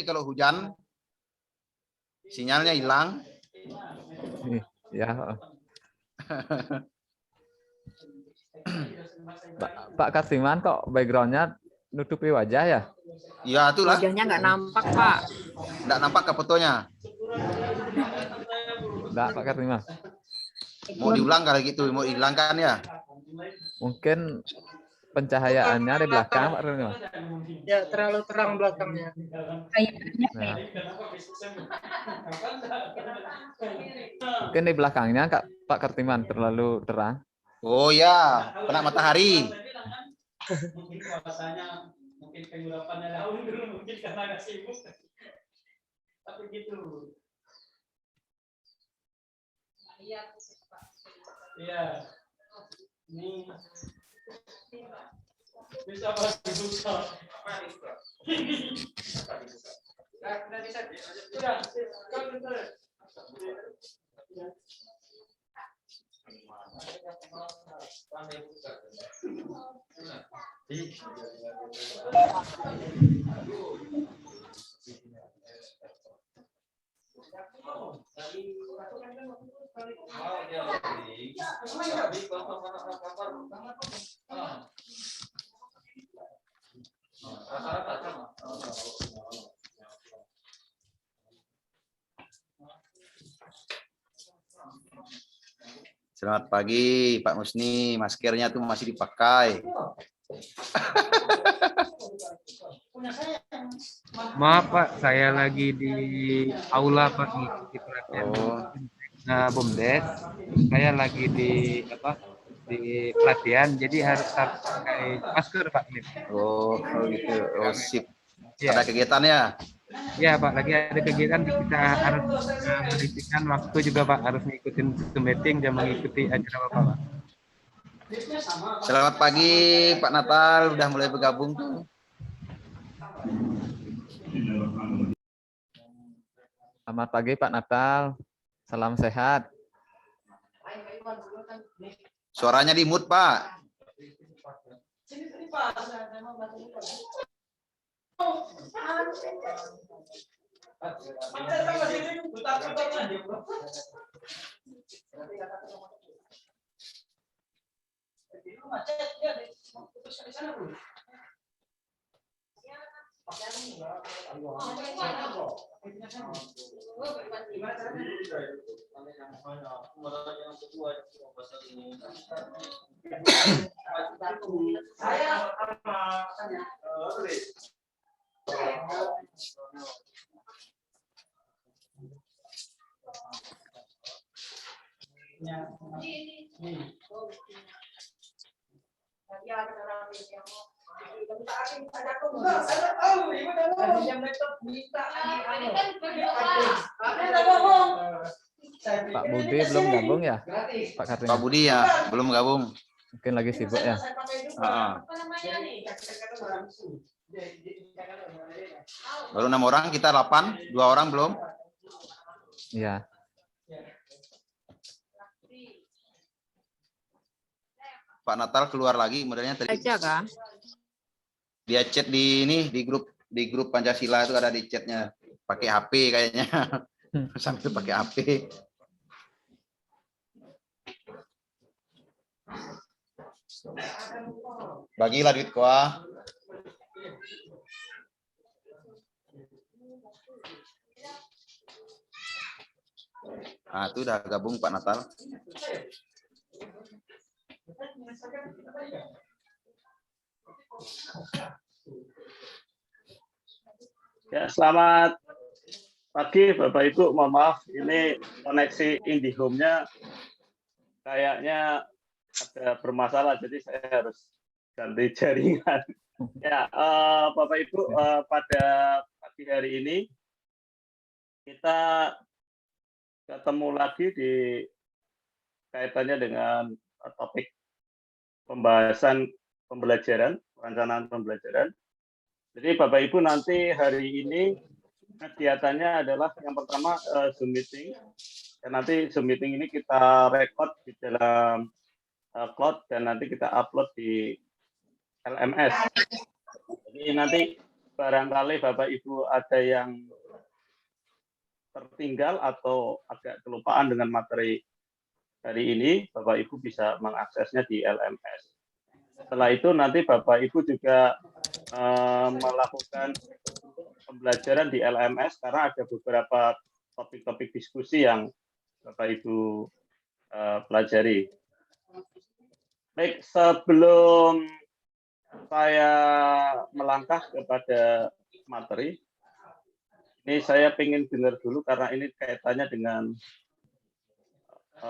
kalau hujan sinyalnya hilang. Ya. Pak Karsiman kok backgroundnya nutupi wajah ya? Ya itulah. Wajahnya nggak nampak, Pak. Nggak nampak ke fotonya. Enggak, Pak Karsiman. Mau diulang kalau gitu, mau hilangkan ya. Mungkin pencahayaannya di belakang, Pak Karsiman. Ya, terlalu terang belakangnya. Nah. Mungkin di belakangnya Pak Kartiman terlalu terang. Oh ya, kena matahari. Mungkin puasanya, mungkin penyulapannya daun dulu, mungkin karena agak sibuk. Tapi gitu. Iya. Ini bisa pasti buka. Sudah bisa. Sudah. Selamat pagi Pak Musni, maskernya tuh masih dipakai. Maaf Pak, saya lagi di aula Pak mengikuti pelatihan BUMDes. Saya lagi di pelatihan, jadi harus pakai masker Pak. Oh gitu, oh sip. Ya. Ada kegiatan ya? Ya Pak, lagi ada kegiatan, kita harus mengisikan waktu juga Pak, harus ngikutin Zoom meeting dan mengikuti acara Bapak Pak. Selamat pagi Pak Natal, udah mulai bergabung tuh. Selamat pagi Pak Natal. Salam sehat. Suaranya di mute Pak. Pak Budi belum gabung ya? Pak Kartiman. Pak Budi ya, belum gabung. Mungkin lagi sibuk ya. Baru 6 orang, kita 8, 2 orang belum. Iya. Pak Natal keluar lagi, modelnya tadi. Aja kah? Dia chat di ini di grup Pancasila itu ada di chatnya. Pakai HP kayaknya. Sambil pakai HP. Bagilah duit gua. Nah, itu udah gabung Pak Natal. Ya, selamat pagi Bapak Ibu. Mohon maaf, ini koneksi IndiHome-nya kayaknya ada bermasalah, jadi saya harus ganti jaringan. Ya, Bapak Ibu, pada pagi hari ini kita ketemu lagi di kaitannya dengan topik pembahasan pembelajaran, perencanaan pembelajaran. Jadi Bapak Ibu nanti hari ini kegiatannya adalah yang pertama Zoom meeting. Dan nanti Zoom meeting ini kita record di dalam cloud dan nanti kita upload di LMS. Jadi nanti barangkali Bapak Ibu ada yang tertinggal atau agak kelupaan dengan materi hari ini, Bapak Ibu bisa mengaksesnya di LMS. Setelah itu nanti Bapak Ibu juga melakukan pembelajaran di LMS karena ada beberapa topik-topik diskusi yang Bapak Ibu pelajari. Baik, sebelum saya melangkah kepada materi, ini saya ingin dengar dulu karena ini kaitannya dengan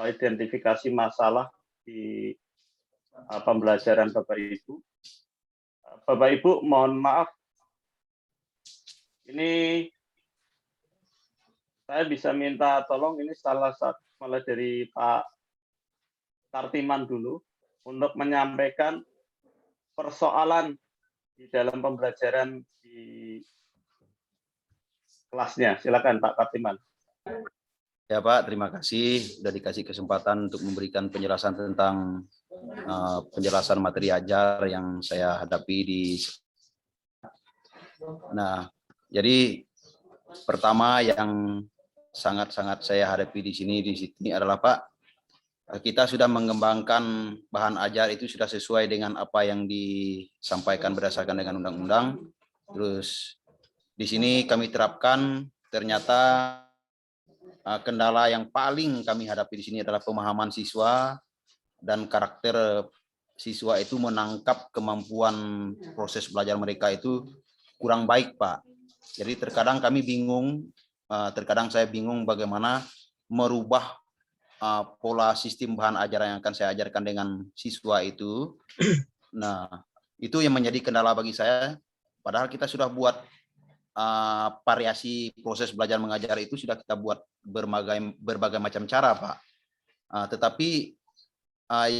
identifikasi masalah di pembelajaran Bapak Ibu. Bapak Ibu, mohon maaf, ini saya bisa minta tolong, ini salah satu mulai dari Pak Kartiman dulu untuk menyampaikan persoalan di dalam pembelajaran di kelasnya. Silakan Pak Kartiman. Ya Pak, terima kasih sudah dikasih kesempatan untuk memberikan penjelasan tentang penjelasan materi ajar yang saya hadapi di. Nah, jadi pertama yang sangat-sangat saya hadapi di sini adalah Pak, kita sudah mengembangkan bahan ajar itu sudah sesuai dengan apa yang disampaikan berdasarkan dengan undang-undang. Terus di sini kami terapkan, ternyata kendala yang paling kami hadapi di sini adalah pemahaman siswa dan karakter siswa itu menangkap kemampuan proses belajar mereka itu kurang baik, Pak. Jadi terkadang kami bingung, terkadang saya bingung bagaimana merubah pola sistem bahan ajar yang akan saya ajarkan dengan siswa itu. Nah, itu yang menjadi kendala bagi saya. Padahal kita sudah buat variasi proses belajar mengajar itu sudah kita buat berbagai macam cara, Pak. Tetapi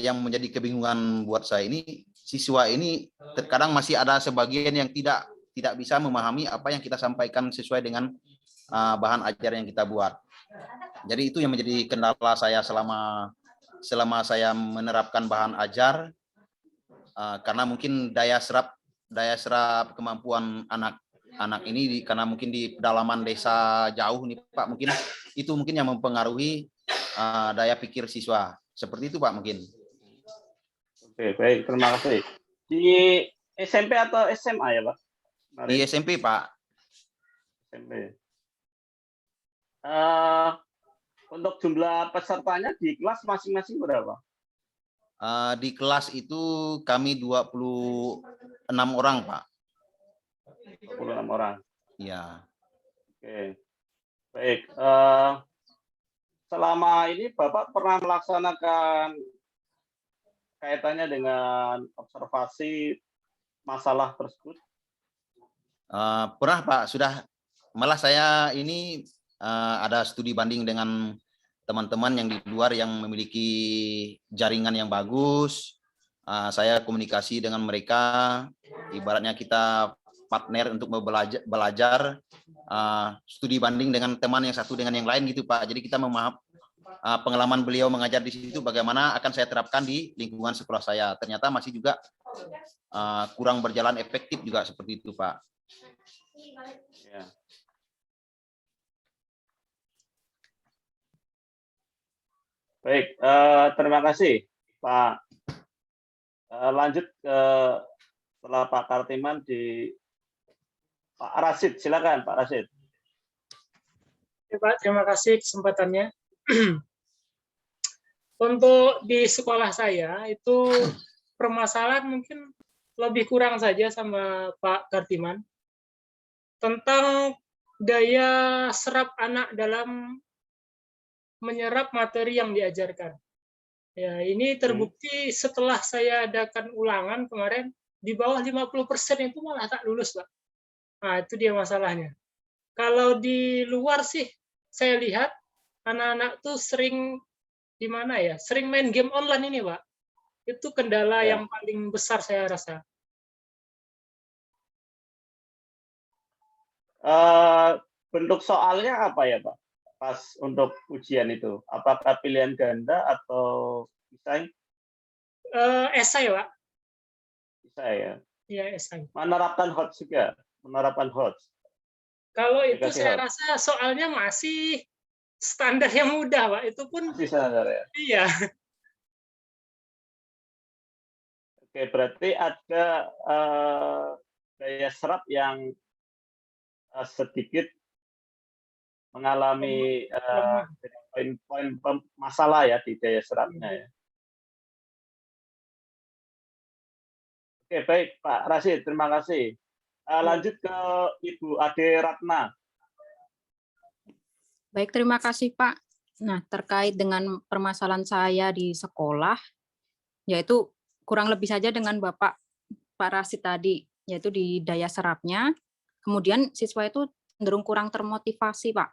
yang menjadi kebingungan buat saya ini, siswa ini terkadang masih ada sebagian yang tidak bisa memahami apa yang kita sampaikan sesuai dengan bahan ajar yang kita buat. Jadi itu yang menjadi kendala saya selama saya menerapkan bahan ajar, karena mungkin daya serap kemampuan anak ini karena mungkin di pedalaman desa jauh nih Pak, mungkin itu yang mempengaruhi daya pikir siswa. Seperti itu Pak mungkin. Oke, baik, terima kasih. Di SMP atau SMA ya Pak? Di SMP Pak. SMP. Untuk jumlah pesertanya di kelas masing-masing berapa? Di kelas itu kami 26 orang Pak. 26 orang. Iya. Oke. Baik. Selama ini Bapak pernah melaksanakan kaitannya dengan observasi masalah tersebut? Pernah Pak, sudah. Malah saya ini ada studi banding dengan teman-teman yang di luar yang memiliki jaringan yang bagus. Saya komunikasi dengan mereka, ibaratnya kita partner untuk belajar studi banding dengan teman yang satu dengan yang lain gitu Pak. Jadi kita memahami pengalaman beliau mengajar di situ bagaimana akan saya terapkan di lingkungan sekolah saya. Ternyata masih juga kurang berjalan efektif juga seperti itu Pak. Ya. Baik, terima kasih Pak. Lanjut ke setelah Pak Kartiman di Pak Rasid, silakan Pak Rasid. Ya, Pak, terima kasih kesempatannya. Untuk di sekolah saya itu permasalahan mungkin lebih kurang saja sama Pak Kartiman tentang daya serap anak dalam menyerap materi yang diajarkan. Ya, ini terbukti setelah saya adakan ulangan kemarin di bawah 50% itu malah tak lulus, Pak. Nah, itu dia masalahnya. Kalau di luar sih saya lihat anak-anak tuh sering di mana ya? Sering main game online ini, Pak. Itu kendala yang paling besar saya rasa. Bentuk soalnya apa ya, Pak? Pas untuk ujian itu, apakah pilihan ganda atau esai? Esai, Pak. Esai ya. Iya, esai. Menerapkan hot juga. penerapan HOTS? Kalau itu Aplikasi saya HOTS. rasa soalnya masih standar yang mudah, Pak. Itu pun Masih standar ya. iya. Oke, berarti ada daya serap yang sedikit mengalami Lemah. poin-poin masalah ya di daya serapnya ya. Oke, baik Pak Rashid, terima kasih. Lanjut ke Ibu Ade Ratna. Baik, terima kasih Pak. Nah, terkait dengan permasalahan saya di sekolah, yaitu kurang lebih saja dengan Pak Rashid tadi, yaitu di daya serapnya. Kemudian siswa itu cenderung kurang termotivasi, Pak.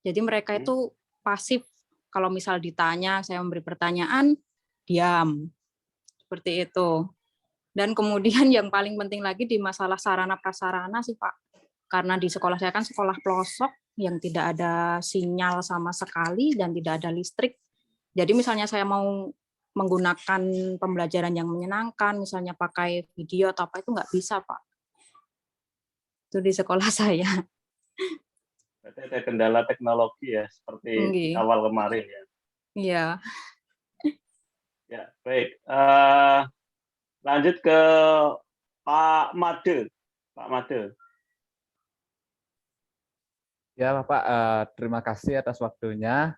Jadi mereka itu pasif. Kalau misal ditanya, saya memberi pertanyaan, diam. Seperti itu. Dan kemudian yang paling penting lagi di masalah sarana prasarana sih Pak. Karena di sekolah saya kan sekolah pelosok yang tidak ada sinyal sama sekali dan tidak ada listrik. Jadi misalnya saya mau menggunakan pembelajaran yang menyenangkan, misalnya pakai video atau apa, itu nggak bisa Pak. Itu di sekolah saya. Berarti ada kendala teknologi ya, seperti di awal kemarin ya. Iya. Ya, baik. Lanjut ke Pak Made. Pak Made. Ya, Bapak, terima kasih atas waktunya.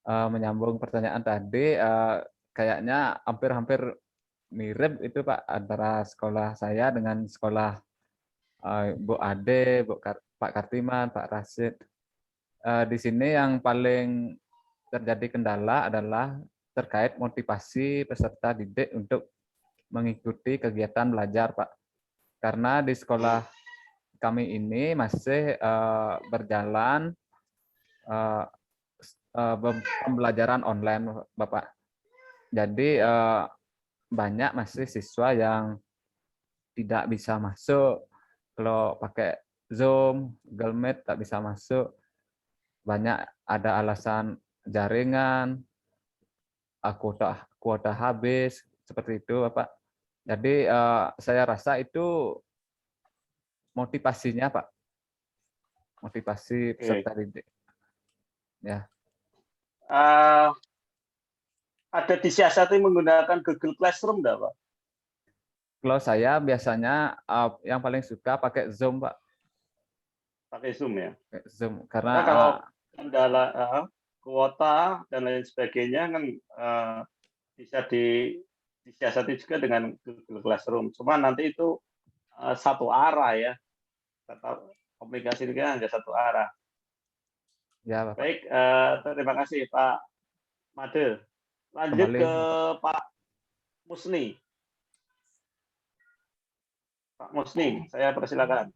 Menyambung pertanyaan tadi, kayaknya hampir-hampir mirip itu Pak, antara sekolah saya dengan sekolah Bu Ade, Pak Kartiman, Pak Rashid. Di sini yang paling terjadi kendala adalah terkait motivasi peserta didik untuk mengikuti kegiatan belajar, Pak. Karena di sekolah kami ini masih berjalan pembelajaran online, Bapak. Jadi banyak masih siswa yang tidak bisa masuk. Kalau pakai Zoom, Google Meet tak bisa masuk. Banyak ada alasan jaringan, kuota habis, seperti itu, Bapak. Jadi saya rasa itu motivasinya, Pak. Motivasi peserta didik. Ya. Ada disiasati menggunakan Google Classroom enggak, Pak? Kalau saya biasanya yang paling suka pakai Zoom, Pak. Pakai Zoom ya? Zoom, karena kalau kendala kuota dan lain sebagainya kan bisa disiasati juga dengan Google Classroom. Cuma nanti itu satu arah ya. Komunikasi ini kan hanya satu arah. Ya, Bapak. Baik, terima kasih Pak Made. Lanjut ke Pak Musni. Pak Musni, saya persilakan.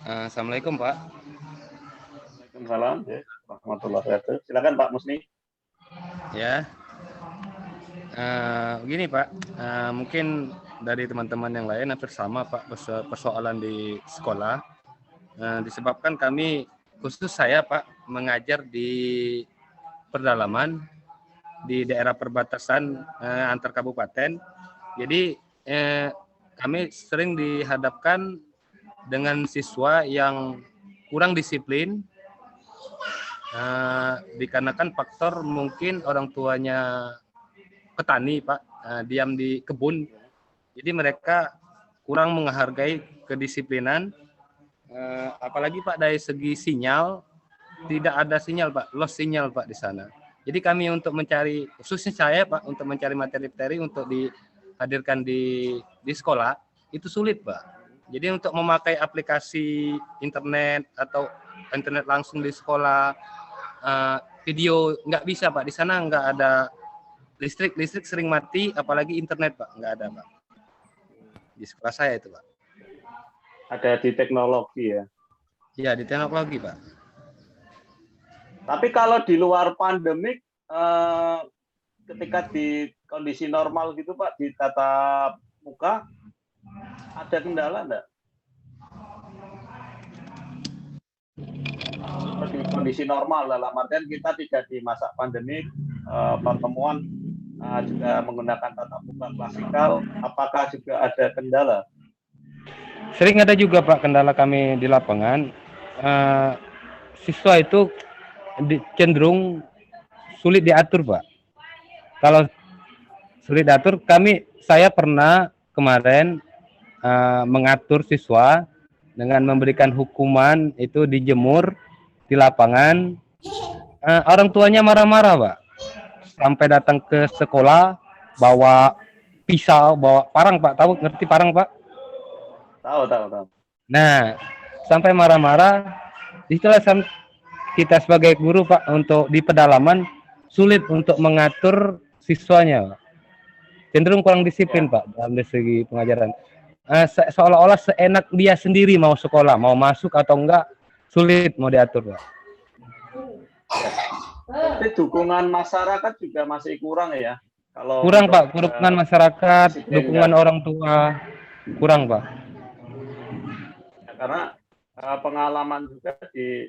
Assalamualaikum Pak. Waalaikumsalam. Warahmatullahi wabarakatuh. Silakan Pak Musni. Ya. Begini Pak, mungkin dari teman-teman yang lain hampir sama Pak persoalan di sekolah. Disebabkan kami, khusus saya Pak, mengajar di pedalaman di daerah perbatasan antar kabupaten. Jadi kami sering dihadapkan dengan siswa yang kurang disiplin, dikarenakan faktor mungkin orang tuanya petani Pak, diam di kebun. Jadi mereka kurang menghargai kedisiplinan, apalagi Pak dari segi sinyal, tidak ada sinyal Pak, lost sinyal Pak di sana. Jadi kami untuk mencari, khususnya saya Pak, untuk mencari materi-materi untuk dihadirkan di sekolah, itu sulit Pak. Jadi untuk memakai aplikasi internet atau internet langsung di sekolah, video nggak bisa Pak, di sana nggak ada listrik sering mati, apalagi internet Pak, nggak ada Pak. Di sekolah saya itu Pak. Ada di teknologi ya? Iya, di teknologi Pak. Tapi kalau di luar pandemik, ketika di kondisi normal gitu Pak, di tatap muka, ada kendala enggak? Di kondisi normal, dalam artian kita tidak di masa pandemik, pertemuan juga menggunakan tatap muka klasikal, apakah juga ada kendala? Sering ada juga Pak kendala kami di lapangan. Siswa itu cenderung sulit diatur Pak. Kalau sulit diatur, saya pernah kemarin mengatur siswa dengan memberikan hukuman itu dijemur di lapangan. Orang tuanya marah-marah Pak, sampai datang ke sekolah bawa pisau, bawa parang Pak, tahu ngerti parang Pak? Tahu. Nah, sampai marah-marah, itulah kita sebagai guru Pak, untuk di pedalaman sulit untuk mengatur siswanya Pak. Cenderung kurang disiplin Pak dalam segi pengajaran. Seolah-olah seenak dia sendiri mau sekolah, mau masuk atau enggak, sulit mau diatur Pak. Tapi dukungan masyarakat juga masih kurang ya. Kalau kurang Pak, dukungan masyarakat, dukungan orang tua, kurang Pak. Ya, karena pengalaman juga di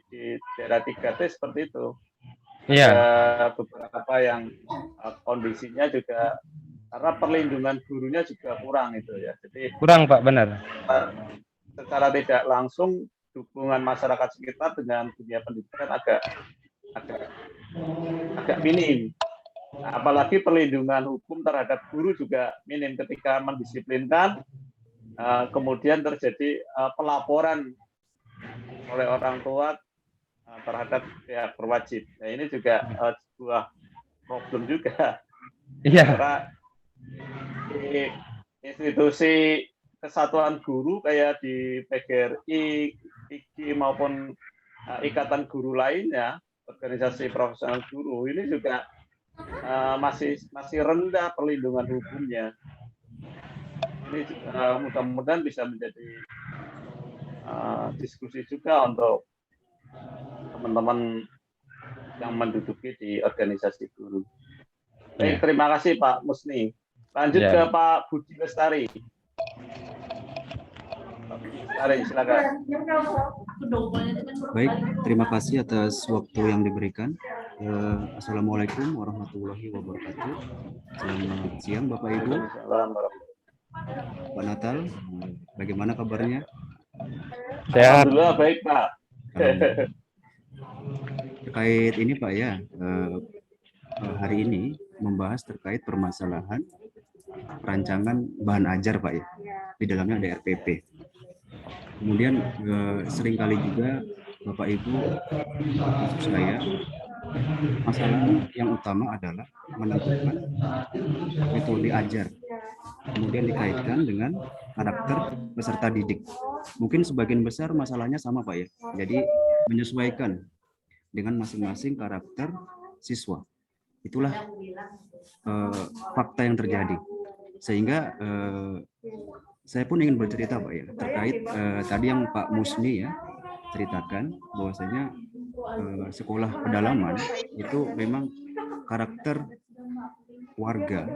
daerah 3T seperti itu. Iya. Ada beberapa yang kondisinya juga karena perlindungan gurunya juga kurang itu ya. Jadi kurang Pak, benar. Secara tidak langsung dukungan masyarakat sekitar dengan dunia pendidikan agak minim. Nah, apalagi perlindungan hukum terhadap guru juga minim ketika mendisiplinkan, kemudian terjadi pelaporan oleh orang tua terhadap pihak berwajib. Nah, ini juga sebuah problem juga. Iya. Karena di institusi kesatuan guru kayak di PGRI, IGI maupun ikatan guru lainnya, organisasi profesional guru ini juga masih rendah perlindungan hukumnya. Ini mudah-mudahan bisa menjadi diskusi juga untuk teman-teman yang menduduki di organisasi guru. Baik, terima kasih Pak Musni. Lanjut ke Pak Budi Lestari. Pak Budi Lestari, silakan. Baik, terima kasih atas waktu yang diberikan. Assalamualaikum warahmatullahi wabarakatuh. Selamat siang Bapak Ibu. Pak Natal, bagaimana kabarnya? Sehat. Alhamdulillah baik Pak. Terkait ini Pak ya, hari ini membahas terkait permasalahan rancangan bahan ajar Pak ya, di dalamnya ada RPP. Kemudian seringkali juga Bapak Ibu, maksud saya, masalah yang utama adalah menentukan metode ajar, kemudian dikaitkan dengan karakter peserta didik. Mungkin sebagian besar masalahnya sama Pak ya, jadi menyesuaikan dengan masing-masing karakter siswa. Itulah fakta yang terjadi. Sehingga saya pun ingin bercerita Pak ya, terkait tadi yang Pak Musni ya ceritakan bahwasanya sekolah pedalaman itu memang karakter warga,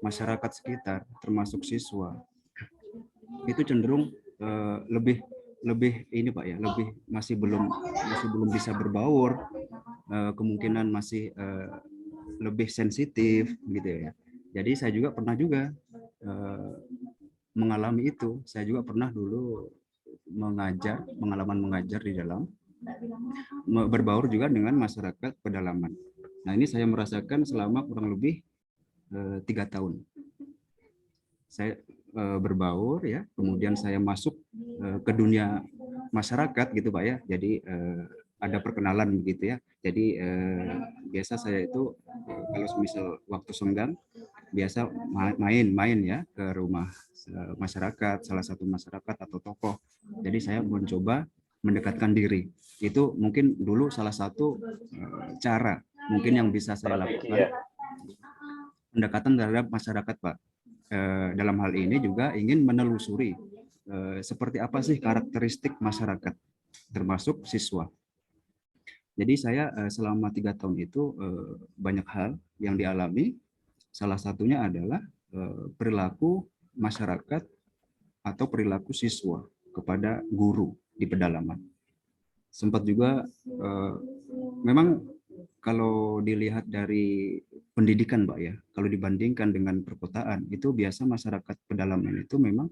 masyarakat sekitar, termasuk siswa, itu cenderung lebih ini Pak ya, masih belum bisa berbaur, kemungkinan masih lebih sensitif gitu ya. Jadi saya juga pernah mengalami itu. Saya juga pernah dulu pengalaman mengajar di dalam, berbaur juga dengan masyarakat pedalaman. Nah, ini saya merasakan selama kurang lebih 3 tahun. Saya berbaur ya, kemudian saya masuk ke dunia masyarakat gitu Pak ya. Jadi ada perkenalan begitu ya. Jadi biasa saya itu kalau misal waktu senggang biasa main ya ke rumah masyarakat, salah satu masyarakat atau tokoh. Jadi saya mencoba mendekatkan diri. Itu mungkin dulu salah satu cara mungkin yang bisa saya lakukan, pendekatan terhadap masyarakat Pak. Dalam hal ini juga ingin menelusuri seperti apa sih karakteristik masyarakat, termasuk siswa. Jadi saya selama 3 tahun itu banyak hal yang dialami. Salah satunya adalah perilaku masyarakat atau perilaku siswa kepada guru di pedalaman. Sempat juga memang kalau dilihat dari pendidikan, Pak ya, kalau dibandingkan dengan perkotaan, itu biasa masyarakat pedalaman itu memang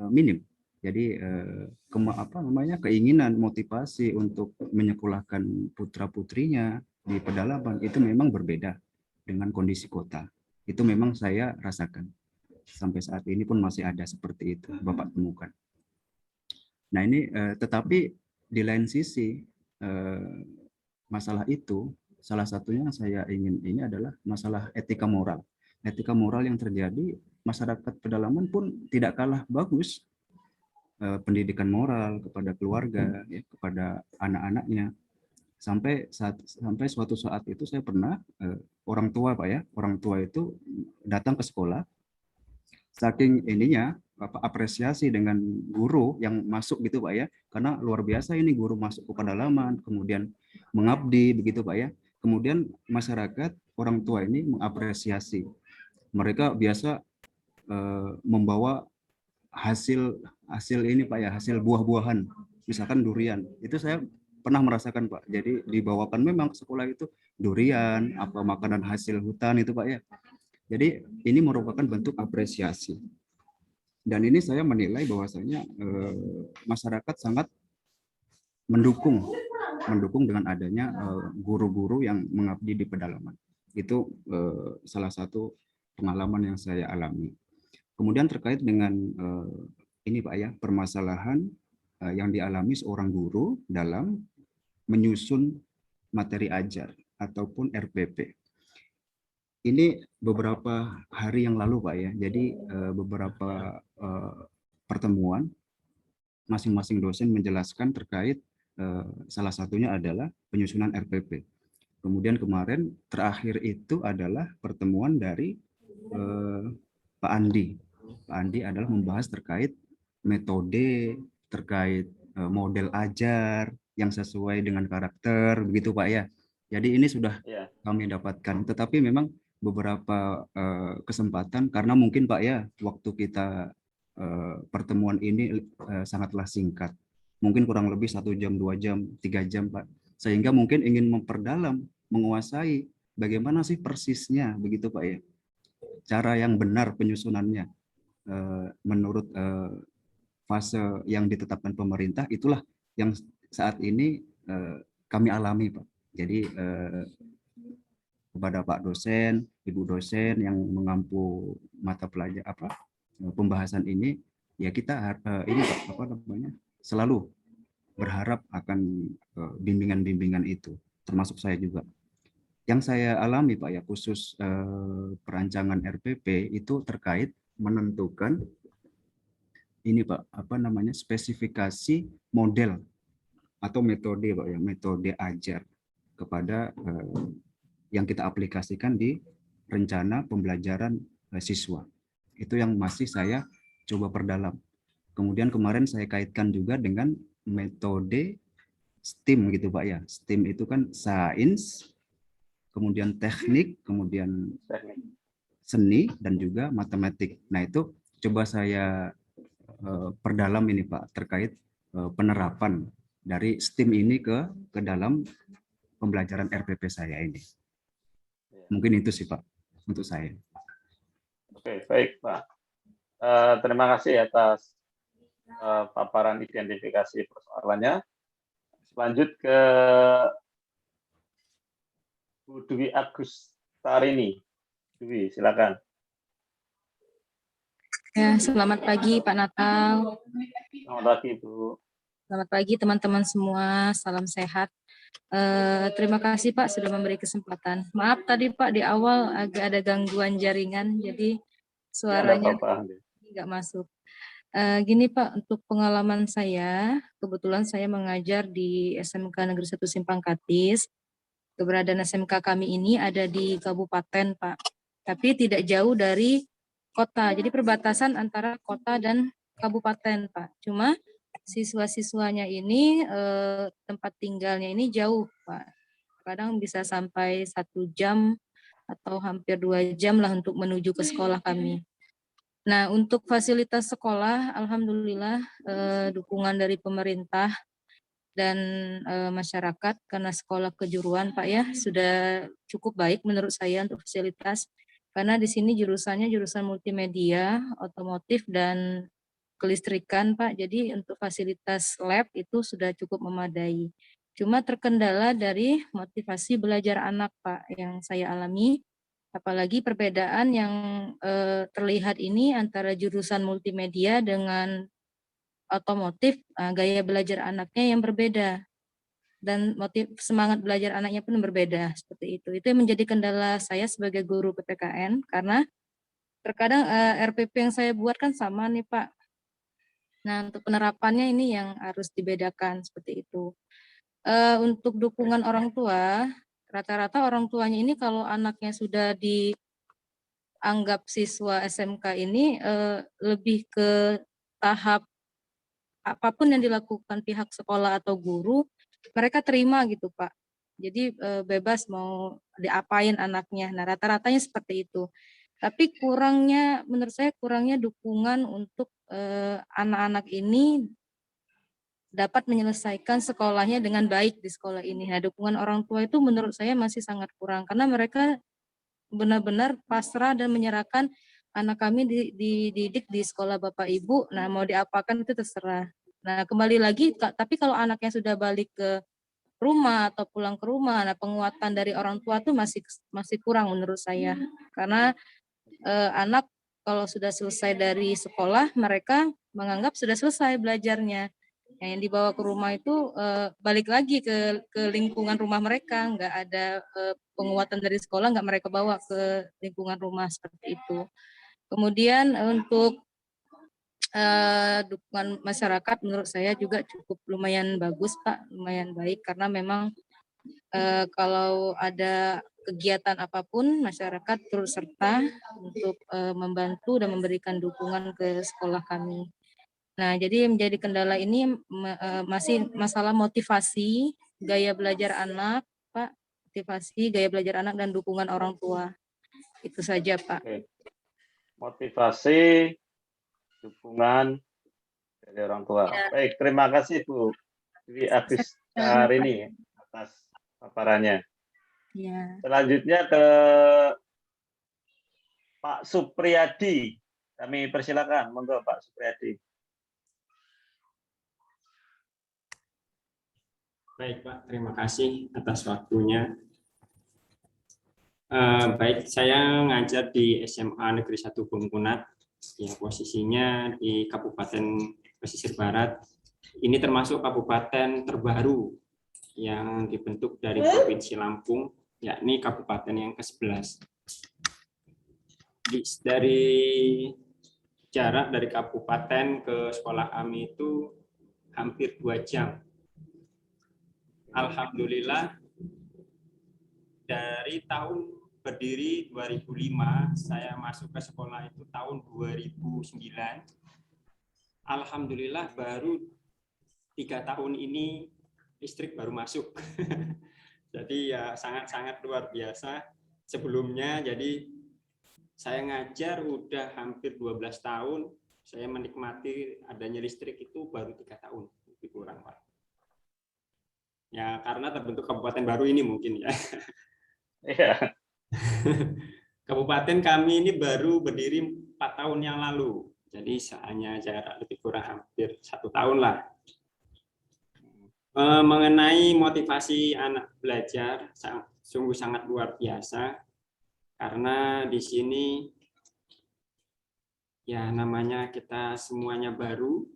minim. Jadi keinginan, motivasi untuk menyekolahkan putra-putrinya di pedalaman itu memang berbeda dengan kondisi kota. Itu memang saya rasakan. Sampai saat ini pun masih ada seperti itu, Bapak temukan. Nah ini, tetapi di lain sisi, masalah itu, salah satunya yang saya ingin ini adalah masalah etika moral. Etika moral yang terjadi, masyarakat pedalaman pun tidak kalah bagus pendidikan moral kepada keluarga, ya, kepada anak-anaknya. Sampai suatu saat itu saya pernah orang tua, Pak ya, orang tua itu datang ke sekolah, saking ininya apresiasi dengan guru yang masuk gitu, Pak ya, karena luar biasa ini guru masuk ke pedalaman, kemudian mengabdi begitu, Pak ya. Kemudian masyarakat, orang tua ini mengapresiasi. Mereka biasa membawa hasil ini, Pak ya, hasil buah-buahan, misalkan durian. Itu saya pernah merasakan, Pak. Jadi dibawakan memang ke sekolah itu durian, apa makanan hasil hutan itu, Pak ya. Jadi ini merupakan bentuk apresiasi. Dan ini saya menilai bahwasanya masyarakat sangat mendukung dengan adanya guru-guru yang mengabdi di pedalaman. Itu salah satu pengalaman yang saya alami. Kemudian terkait dengan ini, Pak ya, permasalahan yang dialami seorang guru dalam menyusun materi ajar ataupun RPP. Ini beberapa hari yang lalu, Pak ya. Jadi beberapa pertemuan masing-masing dosen menjelaskan terkait salah satunya adalah penyusunan RPP. Kemudian kemarin terakhir itu adalah pertemuan dari Pak Andi. Pak Andi adalah membahas terkait metode, terkait model ajar yang sesuai dengan karakter, begitu Pak ya. Jadi ini sudah kami dapatkan. Tetapi memang beberapa kesempatan, karena mungkin Pak ya, waktu kita pertemuan ini sangatlah singkat. Mungkin kurang lebih 1 jam, 2 jam, 3 jam, Pak. Sehingga mungkin ingin memperdalam, menguasai bagaimana sih persisnya, begitu Pak ya. Cara yang benar penyusunannya menurut fase yang ditetapkan pemerintah, itulah yang saat ini kami alami, Pak. Jadi kepada Pak dosen, Ibu dosen yang mengampu mata pelajaran pembahasan ini, ya kita ini Pak, selalu berharap akan bimbingan-bimbingan itu, termasuk saya juga. Yang saya alami, Pak ya, khusus perancangan RPP itu terkait menentukan ini, Pak, spesifikasi model atau metode, Pak ya, metode ajar kepada yang kita aplikasikan di rencana pembelajaran siswa. Itu yang masih saya coba perdalam. Kemudian kemarin saya kaitkan juga dengan metode STEAM gitu, Pak ya. STEAM itu kan sains, kemudian teknik, kemudian seni, dan juga matematik. Nah itu coba saya perdalam ini, Pak, terkait penerapan dari STEAM ini ke dalam pembelajaran RPP saya ini. Mungkin itu sih, Pak, untuk saya. Oke, baik, Pak. Terima kasih atas paparan identifikasi persoalannya. Lanjut ke Bu Dwi Agustarini. Dwi, silakan. Ya, selamat pagi Pak Natal. Selamat pagi, Bu. Selamat pagi teman-teman semua, salam sehat. Terima kasih Pak sudah memberi kesempatan. Maaf tadi Pak di awal agak ada gangguan jaringan, jadi suaranya nggak masuk. Gini Pak, untuk pengalaman saya, kebetulan saya mengajar di SMK Negeri 1 Simpang Katis. Keberadaan SMK kami ini ada di kabupaten Pak, tapi tidak jauh dari kota. Jadi perbatasan antara kota dan kabupaten Pak. Cuma siswa-siswanya ini tempat tinggalnya ini jauh Pak. Kadang bisa sampai 1 jam atau hampir 2 jam lah untuk menuju ke sekolah kami. Nah untuk fasilitas sekolah, alhamdulillah dukungan dari pemerintah dan masyarakat, karena sekolah kejuruan Pak ya sudah cukup baik menurut saya untuk fasilitas, karena di sini jurusannya jurusan multimedia, otomotif dan kelistrikan Pak. Jadi untuk fasilitas lab itu sudah cukup memadai. Cuma terkendala dari motivasi belajar anak Pak yang saya alami, apalagi perbedaan yang terlihat ini antara jurusan multimedia dengan otomotif, gaya belajar anaknya yang berbeda dan semangat belajar anaknya pun berbeda seperti itu. Itu yang menjadi kendala saya sebagai guru PPKN, karena terkadang RPP yang saya buat kan sama nih Pak. Nah untuk penerapannya ini yang harus dibedakan seperti itu. Untuk dukungan orang tua, rata-rata orang tuanya ini kalau anaknya sudah dianggap siswa SMK ini lebih ke tahap apapun yang dilakukan pihak sekolah atau guru, mereka terima gitu Pak. Jadi bebas mau diapain anaknya. Nah rata-ratanya seperti itu. Tapi kurangnya, menurut saya kurangnya dukungan untuk anak-anak ini dapat menyelesaikan sekolahnya dengan baik di sekolah ini. Nah dukungan orang tua itu menurut saya masih sangat kurang, karena mereka benar-benar pasrah dan menyerahkan anak kami dididik di sekolah Bapak Ibu, nah mau diapakan itu terserah. Nah kembali lagi, tapi kalau anaknya sudah balik ke rumah atau pulang ke rumah, nah penguatan dari orang tua tuh masih kurang menurut saya. Karena anak kalau sudah selesai dari sekolah, mereka menganggap sudah selesai belajarnya. Nah, yang dibawa ke rumah itu balik lagi ke lingkungan rumah mereka, nggak ada penguatan dari sekolah, nggak mereka bawa ke lingkungan rumah seperti itu. Kemudian untuk dukungan masyarakat menurut saya juga cukup lumayan bagus Pak, lumayan baik, karena memang kalau ada kegiatan apapun masyarakat turut serta untuk membantu dan memberikan dukungan ke sekolah kami. Nah, jadi yang menjadi kendala ini masih masalah motivasi, gaya belajar anak, Pak, motivasi, gaya belajar anak dan dukungan orang tua. Itu saja, Pak. Oke. Motivasi, dukungan dari orang tua. Ya. Baik, terima kasih Bu Dwi Agustarini atas paparannya. Ya. Selanjutnya ke Pak Supriyadi. Kami persilakan, monggo Pak Supriyadi. Baik Pak, terima kasih atas waktunya. Baik, saya ngajar di SMA Negeri 1 Bungkunat, ya posisinya di Kabupaten Pesisir Barat. Ini termasuk kabupaten terbaru yang dibentuk dari Provinsi Lampung, yakni kabupaten yang ke-11. Dari jarak dari kabupaten ke sekolah kami itu hampir 2 jam. Alhamdulillah, dari tahun berdiri 2005, saya masuk ke sekolah itu tahun 2009. Alhamdulillah baru 3 tahun ini listrik baru masuk. Jadi ya sangat-sangat luar biasa. Sebelumnya jadi saya ngajar udah hampir 12 tahun, saya menikmati adanya listrik itu baru 3 tahun, lebih kurang Pak. Ya karena terbentuk kabupaten baru ini mungkin ya. Iya. Kabupaten kami ini baru berdiri 4 tahun yang lalu. Jadi hanya jarak lebih kurang hampir 1 tahun lah. Mengenai motivasi anak belajar, sungguh sangat luar biasa. Karena di sini ya namanya kita semuanya baru.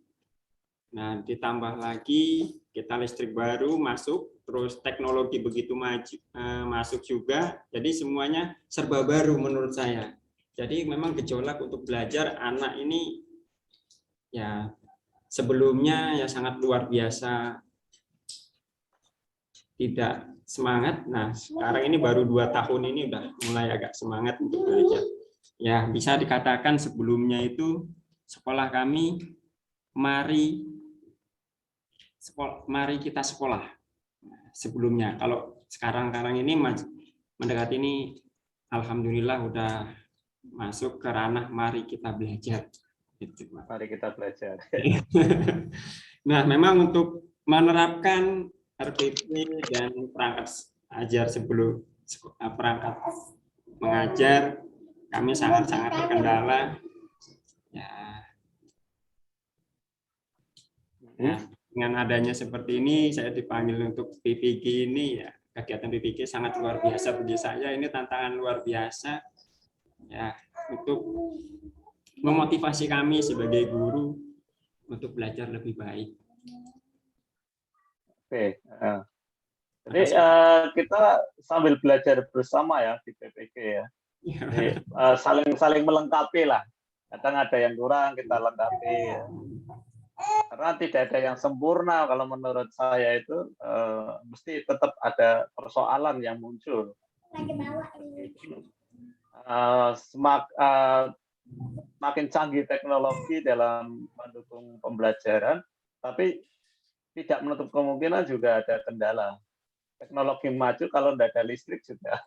Nah, ditambah lagi kita listrik baru masuk, terus teknologi begitu maju masuk juga, jadi semuanya serba baru menurut saya. Jadi memang gejolak untuk belajar anak ini ya sebelumnya ya sangat luar biasa tidak semangat. Nah, sekarang ini baru 2 tahun ini udah mulai agak semangat untuk belajar. Ya, bisa dikatakan sebelumnya itu sekolah kami mari kita sekolah. Sebelumnya, kalau sekarang ini mendekati ini, alhamdulillah udah masuk ke ranah mari kita belajar. Mari kita belajar. Nah, memang untuk menerapkan RPP dan perangkat ajar sebelum perangkat mengajar, kami sangat-sangat terkendala. Ya, dengan adanya seperti ini, saya dipanggil untuk PPG ini, ya kegiatan PPG sangat luar biasa bagi saya. Ini tantangan luar biasa, ya, untuk memotivasi kami sebagai guru untuk belajar lebih baik. Oke. Jadi kita sambil belajar bersama ya di PPG ya. Jadi, saling melengkapi lah. Kadang ada yang kurang kita lengkapi. Ya. Karena tidak ada yang sempurna kalau menurut saya itu mesti tetap ada persoalan yang muncul. Semakin canggih teknologi dalam mendukung pembelajaran, tapi tidak menutup kemungkinan juga ada kendala. Teknologi maju kalau tidak ada listrik juga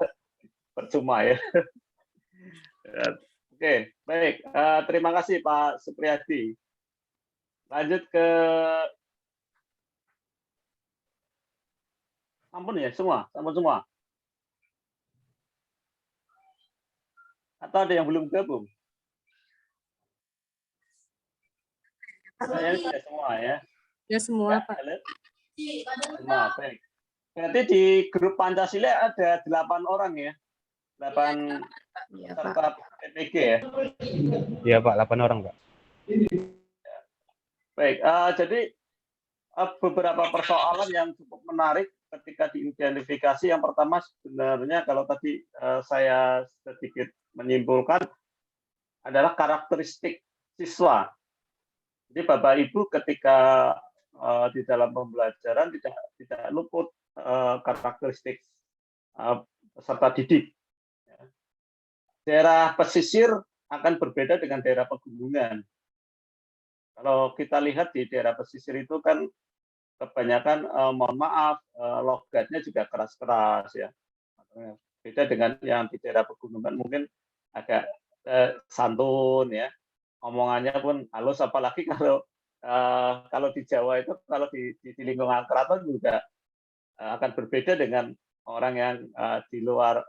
percuma ya. Oke, baik. Terima kasih Pak Supriyadi. Lanjut ke ampun ya semua. Atau ada yang belum gabung? Saya sudah semua ya. Ya semua, Pak. Semua, baik. Berarti di grup Pancasila ada 8 orang ya? 8 peserta PPG ya? Iya Pak, 8 orang Pak. Baik, jadi beberapa persoalan yang cukup menarik ketika diidentifikasi. Yang pertama sebenarnya kalau tadi saya sedikit menyimpulkan adalah karakteristik siswa. Jadi Bapak Ibu ketika di dalam pembelajaran tidak luput karakteristik peserta didik. Daerah pesisir akan berbeda dengan daerah pegunungan. Kalau kita lihat di daerah pesisir itu kan kebanyakan, mohon maaf, logatnya juga keras-keras ya. Beda dengan yang di daerah pegunungan mungkin agak santun ya, omongannya pun halus. Apalagi kalau di Jawa itu kalau di lingkungan keraton juga akan berbeda dengan orang yang di luar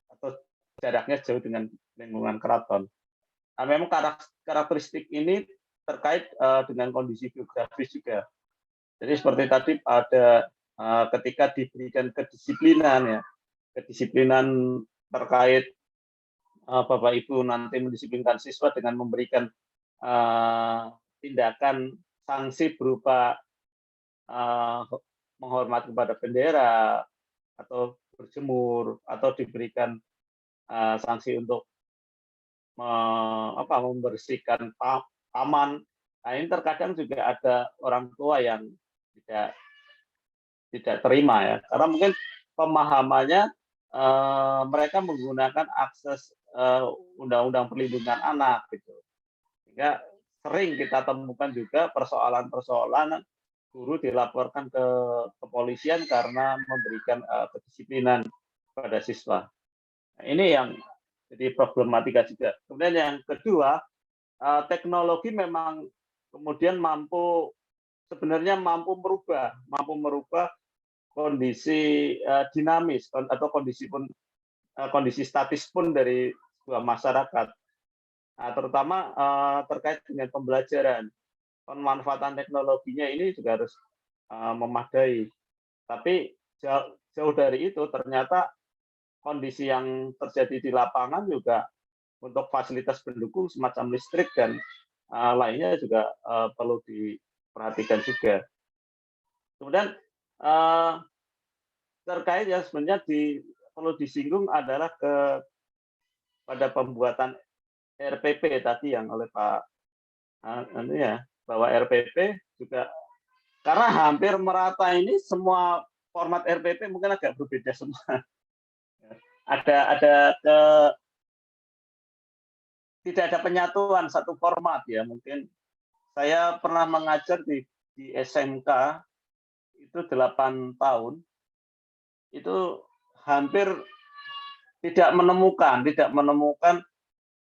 atau jaraknya jauh dengan lingkungan keraton. Nah, memang karakteristik ini terkait dengan kondisi geografis juga. Jadi seperti tadi ada ketika diberikan kedisiplinan ya, kedisiplinan terkait Bapak Ibu nanti mendisiplinkan siswa dengan memberikan tindakan sanksi berupa menghormati kepada bendera atau berjemur atau diberikan sanksi untuk membersihkan taman. Nah, ini terkadang juga ada orang tua yang tidak terima ya, karena mungkin pemahamannya mereka menggunakan akses undang-undang perlindungan anak gitu. Sehingga sering kita temukan juga persoalan-persoalan guru dilaporkan ke kepolisian karena memberikan kedisiplinan pada siswa. Nah, ini yang jadi problematika juga. Kemudian yang kedua, teknologi memang kemudian sebenarnya mampu merubah kondisi dinamis atau kondisi statis pun dari sebuah masyarakat. Nah, terutama terkait dengan pembelajaran. Pemanfaatan teknologinya ini juga harus memadai. Tapi jauh dari itu ternyata kondisi yang terjadi di lapangan juga untuk fasilitas pendukung semacam listrik dan lainnya juga perlu diperhatikan juga. Kemudian terkait yang sebenarnya perlu disinggung adalah pada pembuatan RPP tadi yang oleh Pak bahwa RPP juga karena hampir merata ini semua format RPP mungkin agak berbeda semua. Tidak ada penyatuan satu format ya. Mungkin saya pernah mengajar di SMK itu 8 tahun, itu hampir tidak menemukan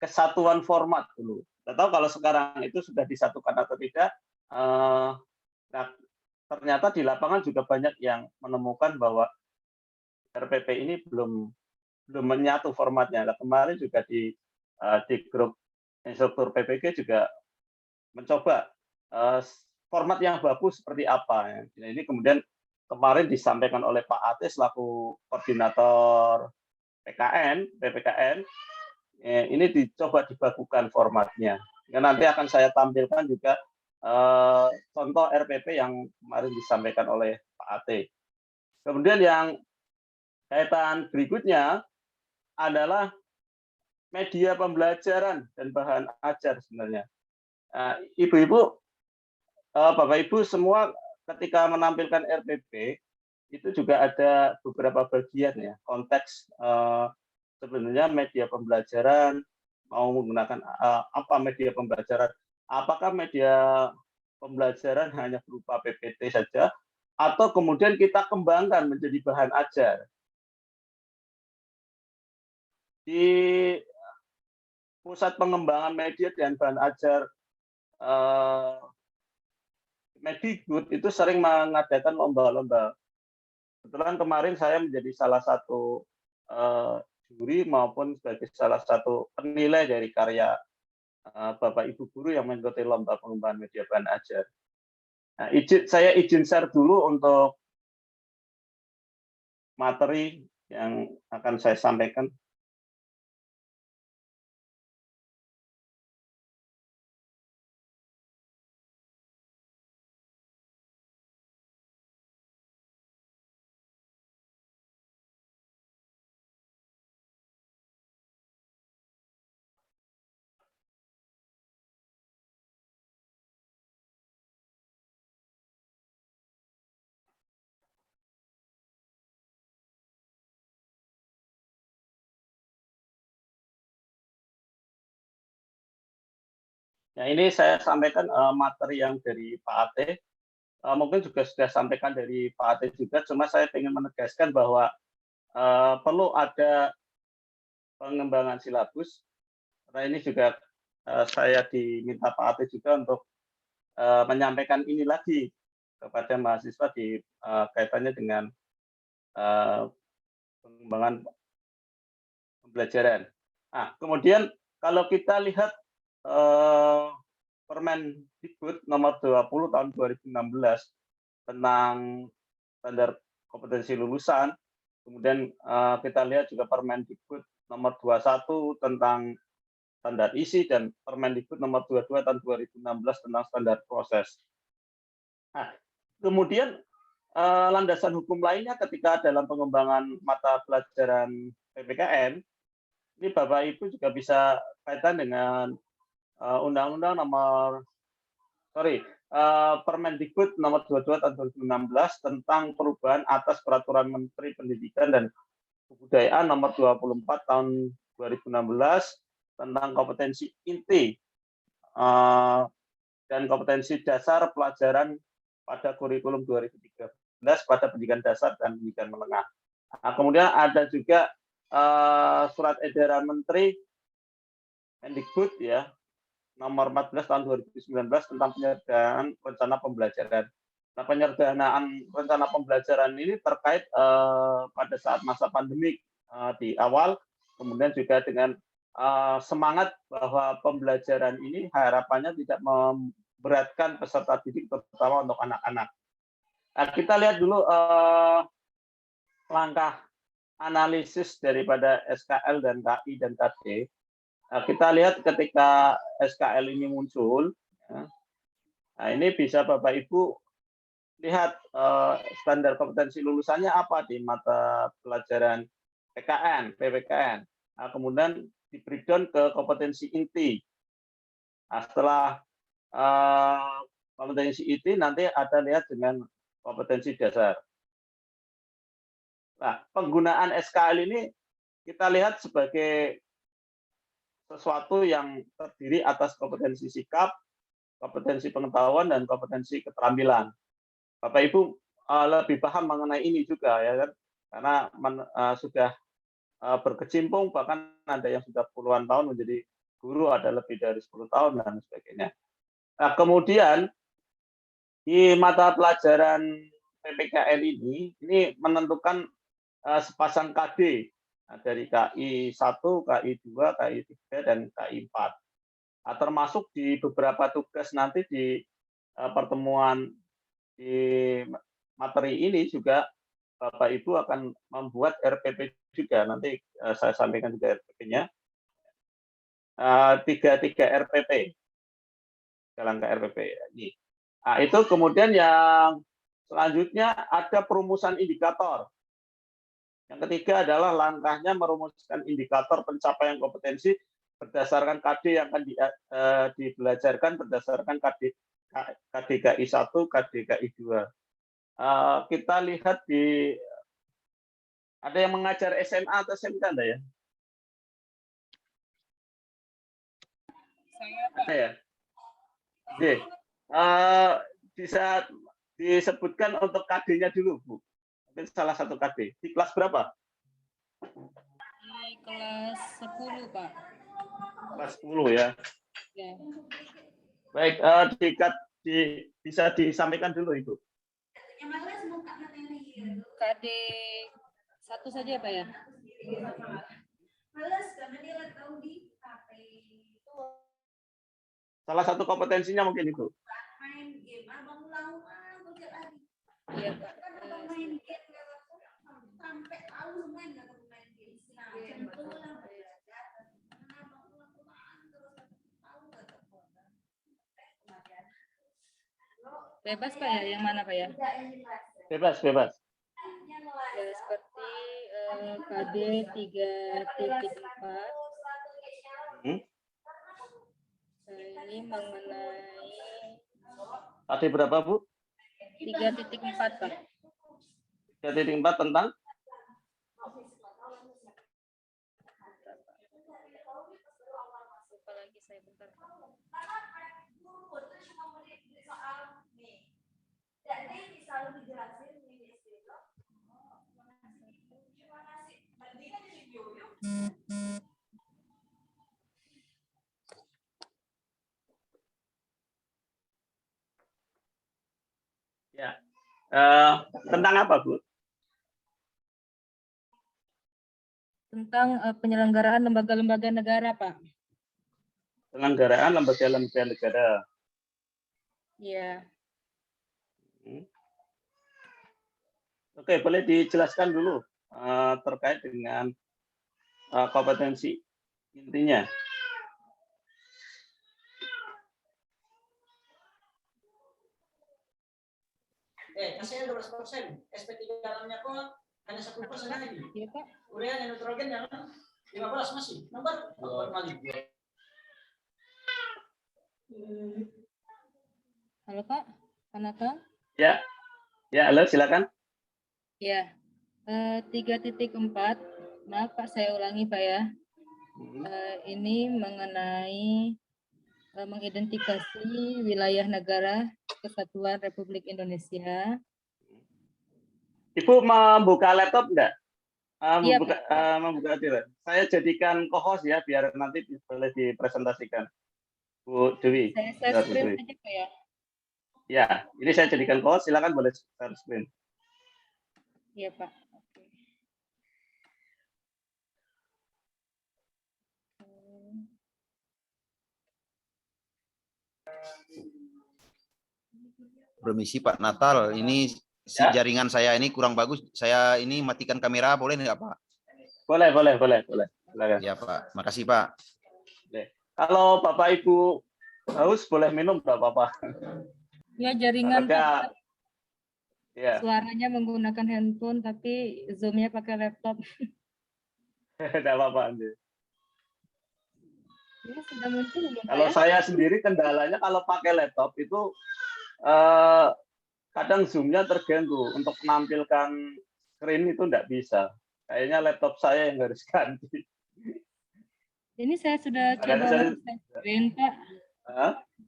kesatuan format dulu. Tidak tahu kalau sekarang itu sudah disatukan atau tidak. ternyata di lapangan juga banyak yang menemukan bahwa RPP ini belum menyatu formatnya. Nah, kemarin juga di grup instruktur PPG juga mencoba format yang bagus seperti apa. Ya. Ini kemudian kemarin disampaikan oleh Pak Ate selaku koordinator PPKN, ini dicoba dibagukan formatnya. Ya, nanti akan saya tampilkan juga contoh RPP yang kemarin disampaikan oleh Pak Ate. Kemudian yang kaitan berikutnya adalah media pembelajaran dan bahan ajar sebenarnya. Ibu-ibu, Bapak-Ibu semua ketika menampilkan RPP itu juga ada beberapa bagian ya, konteks sebenarnya media pembelajaran, mau menggunakan apa media pembelajaran, apakah media pembelajaran hanya berupa PPT saja, atau kemudian kita kembangkan menjadi bahan ajar. Di Pusat Pengembangan Media dan Bahan Ajar Medikbud itu sering mengadakan lomba-lomba. Kebetulan kemarin saya menjadi salah satu juri maupun sebagai salah satu penilai dari karya Bapak Ibu guru yang mengikuti lomba pengembangan media bahan ajar. Nah, saya izin share dulu untuk materi yang akan saya sampaikan. Nah, ini saya sampaikan materi yang dari Pak Ate. Mungkin juga sudah sampaikan dari Pak Ate juga, cuma saya ingin menegaskan bahwa perlu ada pengembangan silabus. Karena ini juga saya diminta Pak Ate juga untuk menyampaikan ini lagi kepada mahasiswa di kaitannya dengan pengembangan pembelajaran. Nah, kemudian kalau kita lihat Permendikbud nomor 20 tahun 2016 tentang standar kompetensi lulusan, kemudian kita lihat juga Permendikbud nomor 21 tentang standar isi dan Permendikbud nomor 22 tahun 2016 tentang standar proses. Nah, kemudian landasan hukum lainnya ketika dalam pengembangan mata pelajaran PPKN, ini Bapak Ibu juga bisa kaitan dengan Undang-Undang nomor Permendikbud nomor 22 tahun 2016 tentang perubahan atas Peraturan Menteri Pendidikan dan Kebudayaan nomor 24 tahun 2016 tentang kompetensi inti dan kompetensi dasar pelajaran pada kurikulum 2013 pada pendidikan dasar dan pendidikan menengah. Nah, kemudian ada juga surat edaran Menteri Mendikbud ya nomor 14 tahun 2019 tentang penyederhanaan rencana pembelajaran. Nah, penyederhanaan rencana pembelajaran ini terkait pada saat masa pandemik di awal, kemudian juga dengan semangat bahwa pembelajaran ini harapannya tidak memberatkan peserta didik, terutama untuk anak-anak. Nah, kita lihat dulu langkah analisis daripada SKL dan KI dan KD. Nah, kita lihat ketika SKL ini muncul, nah ini bisa Bapak Ibu lihat standar kompetensi lulusannya apa di mata pelajaran PPKN. Nah, kemudian di breakdown ke kompetensi inti. Nah, setelah kompetensi inti nanti ada lihat dengan kompetensi dasar. Nah, penggunaan SKL ini kita lihat sebagai sesuatu yang terdiri atas kompetensi sikap, kompetensi pengetahuan, dan kompetensi keterampilan. Bapak Ibu lebih paham mengenai ini juga ya kan, karena sudah berkecimpung, bahkan ada yang sudah puluhan tahun menjadi guru, ada lebih dari 10 tahun dan sebagainya. Nah, kemudian di mata pelajaran PPKN ini menentukan sepasang KD dari KI 1, KI 2, KI 3, dan KI 4. Termasuk di beberapa tugas nanti di pertemuan di materi ini juga Bapak Ibu akan membuat RPP juga. Nanti saya sampaikan juga RPP-nya. 3 RPP. Jalan ke RPP ini. Nah, itu kemudian yang selanjutnya ada perumusan indikator. Yang ketiga adalah langkahnya merumuskan indikator pencapaian kompetensi berdasarkan KD yang akan dibelajarkan berdasarkan KDKI 1, KDKI 2. Kita lihat ada yang mengajar SMA atau SMK Anda ya? Ada ya? Oke. Bisa disebutkan untuk KD-nya dulu, Bu. Mungkin salah satu KD. Di kelas berapa? Di kelas 10, Pak. Kelas 10 ya. Ya. Baik, bisa disampaikan dulu Ibu. KD 1 saja, Pak ya? Salah satu kompetensinya mungkin itu. Iya, Pak. Bebas, Pak ya? Yang mana, Pak ya? Bebas. Ya, seperti KD 3.4. Ini mengenai KD berapa, Bu? 3.4, Pak. 3.4 tentang? Lupa lagi saya bentar. Ya. Tentang apa, Bu? Tentang penyelenggaraan lembaga-lembaga negara, Pak. Penyelenggaraan lembaga-lembaga negara. Iya. Oke, boleh dijelaskan dulu terkait dengan kompetensi intinya. Kasihnya 12%, SP3 dalamnya kok hanya 10% lagi. Iya, Pak. Urea dan nitrogen jangan 15 masih. Nomor kali. Halo, Pak. Kanaka? Ya. Ya, halo, silakan. Ya. 3.4. Maaf, Pak, saya ulangi, Pak ya. Ini mengenai mengidentifikasi wilayah negara Kesatuan Republik Indonesia. Ibu membuka laptop enggak? Iya, Membuka tidak. Saya jadikan co-host ya, biar nanti boleh dipresentasikan. Bu Dewi. Saya screen saja, Pak ya. Ya, ini saya jadikan co-host, silakan boleh share screen. Iya, Pak. Permisi Pak Natal, ini jaringan saya ini kurang bagus. Saya ini matikan kamera, boleh nggak Pak? Boleh. Silakan. Ya Pak, makasih Pak. Kalau Bapak Ibu haus boleh minum nggak apa-apa? Ya, jaringan Pak. Ya. Suaranya menggunakan handphone, tapi Zoom-nya pakai laptop. Tidak apa-apa. Ya, sudah muncul belum, Pak, Kalau ya? saya sendiri kendalanya kalau pakai laptop itu kadang zoom-nya terganggu. Untuk menampilkan screen itu tidak bisa. Kayaknya laptop saya yang harus ganti. Ini saya sudah coba screen, Pak.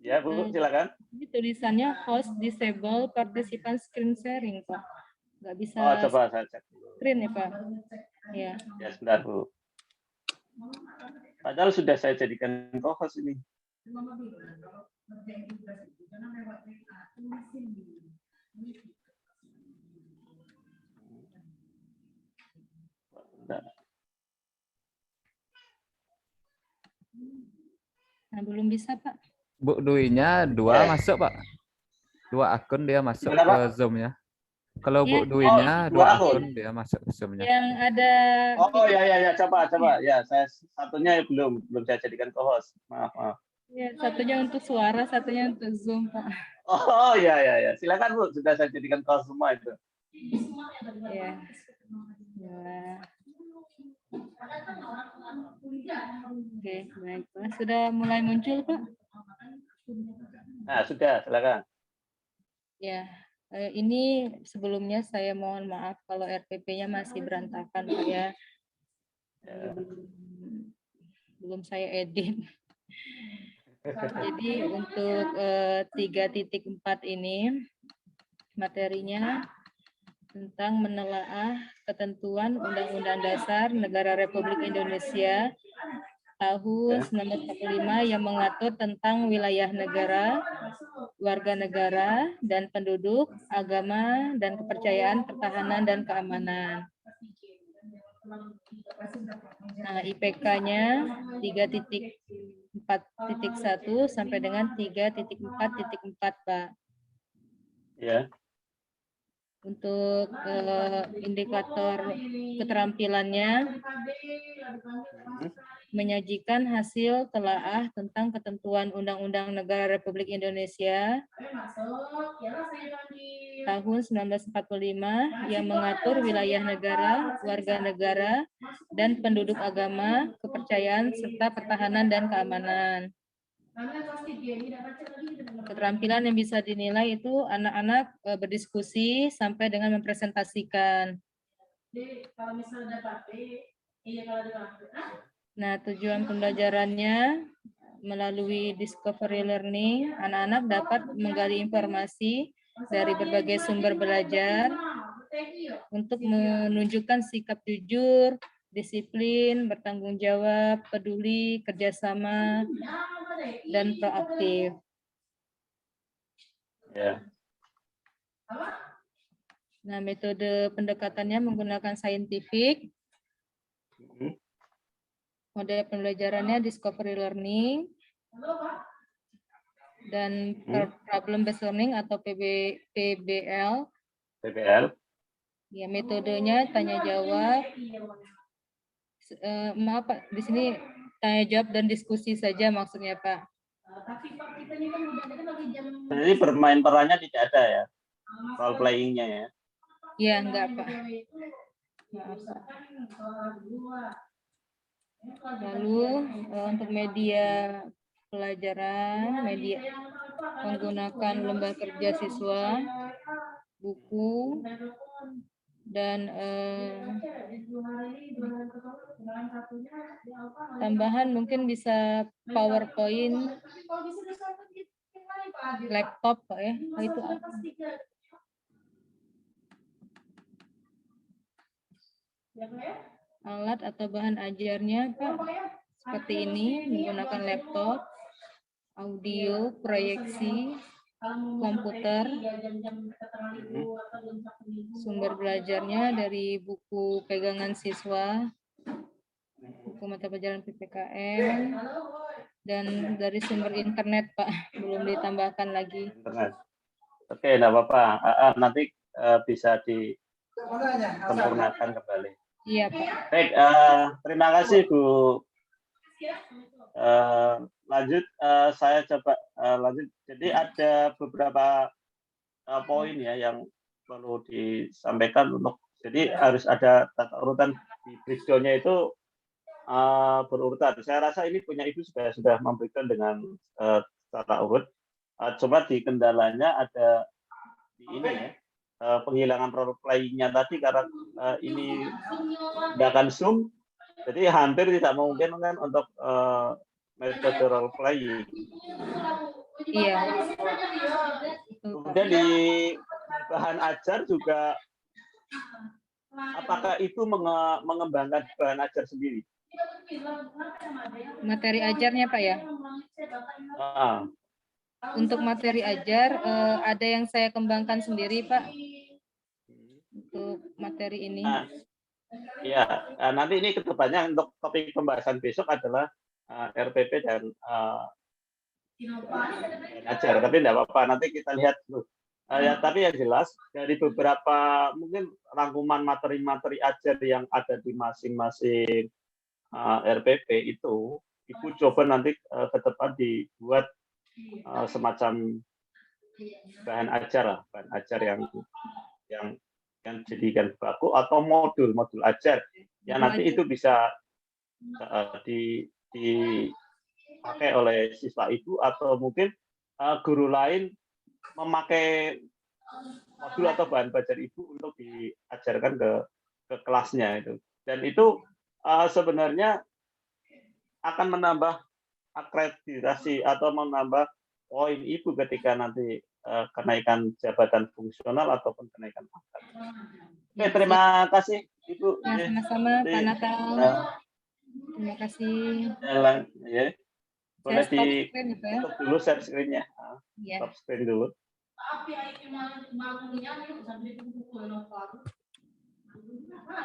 Ya, Bu, silakan. Ini tulisannya host disable participant screen sharing, Pak. Nggak bisa coba saya cek dulu. Screen ya, Pak. Ya. Ya, sebentar, Bu. Padahal sudah saya jadikan co-host ini. Nah, belum bisa, Pak. Bu Dwi-nya 2 masuk, Pak. 2 akun dia masuk Gimana, ke Pak? Zoom-nya. Kalau Iya. Bu Dwi-nya 2 2 akun. akun dia masuk ke Zoom-nya. Yang ada Oh ya, coba. Ya, saya satunya belum saya jadikan co-host. Maaf. ya, satunya untuk suara, satunya untuk Zoom, Pak. Oh ya. Silakan Bu, sudah saya jadikan co-host semua itu. Ya. Ya. Oke, baik, Pak. Sudah mulai muncul, Pak? Nah, sudah, silakan. Ya, ini sebelumnya saya mohon maaf kalau RPP-nya masih berantakan, Pak ya. Belum saya edit. Jadi untuk 3.4 ini materinya tentang menelaah ketentuan Undang-Undang Dasar Negara Republik Indonesia tahun 1945 yang mengatur tentang wilayah negara, warga negara, dan penduduk, agama, dan kepercayaan, pertahanan, dan keamanan. Nah, IPK-nya 3.4.1 sampai dengan 3.4.4, Pak. Ya. Untuk indikator keterampilannya menyajikan hasil telaah tentang ketentuan Undang-Undang Negara Republik Indonesia tahun 1945 yang mengatur wilayah negara, warga negara, dan penduduk agama, kepercayaan, serta pertahanan dan keamanan. Keterampilan yang bisa dinilai itu anak-anak berdiskusi sampai dengan mempresentasikan. Nah, tujuan pembelajarannya melalui discovery learning, anak-anak dapat menggali informasi dari berbagai sumber belajar untuk menunjukkan sikap jujur, disiplin, bertanggung jawab, peduli, kerjasama, dan proaktif. Ya. Nah, metode pendekatannya menggunakan saintifik. Model pembelajarannya discovery learning dan problem based learning atau PBL. Ya, metodenya tanya jawab. Maaf Pak, di sini tanya jawab dan diskusi saja maksudnya Pak. Jadi bermain perannya tidak ada ya, role playing-nya ya? Iya, enggak Pak. Maaf Pak. Lalu untuk media pelajaran, media menggunakan lembar kerja siswa, buku, dan tambahan mungkin bisa PowerPoint, laptop Pak ya. Oh, itu apa? Alat atau bahan ajarnya Pak seperti ini, menggunakan laptop, audio, proyeksi, komputer. Sumber belajarnya dari buku pegangan siswa, buku mata pelajaran PPKN, dan dari sumber internet Pak, belum ditambahkan lagi. Internet. Oke, enggak apa-apa. Nanti bisa disempurnakan kembali. Iya Pak. Baik, terima kasih Bu. Lanjut, saya coba lanjut. Jadi ada beberapa poin ya yang perlu disampaikan untuk. Jadi harus ada tata urutan di breakdown-nya itu berurutan. Saya rasa ini punya Ibu sudah memberikan dengan tata urut. Coba di kendalanya ada di ini ya. Penghilangan role play-nya tadi karena ini menggunakan Zoom, jadi hampir tidak mungkin kan untuk metode role playing. Iya. Kemudian di bahan ajar juga, apakah itu mengembangkan bahan ajar sendiri? Materi ajarnya Pak ya? Untuk materi ajar, ada yang saya kembangkan sendiri, Pak, untuk materi ini. Nah, ya, nanti ini kedepannya untuk topik pembahasan besok adalah RPP dan ajar, tapi tidak apa-apa, nanti kita lihat dulu. Ya, tapi yang jelas dari beberapa mungkin rangkuman materi-materi ajar yang ada di masing-masing RPP itu, Ibu coba nanti ke depan dibuat semacam bahan ajar yang jadikan baku atau modul ajar yang nanti itu bisa dipakai oleh siswa itu, atau mungkin guru lain memakai modul atau bahan belajar ibu untuk diajarkan ke kelasnya itu. Dan itu sebenarnya akan menambah akreditasi atau menambah poin ibu ketika nanti kenaikan jabatan fungsional ataupun kenaikan pangkat. Oke, terima kasih Ibu. Nah, sama-sama Pak Natal. Terima kasih. Ya. Boleh Saya stop screen, ya, Pak. ditutup dulu share screen-nya. Iya. Stop screen dulu.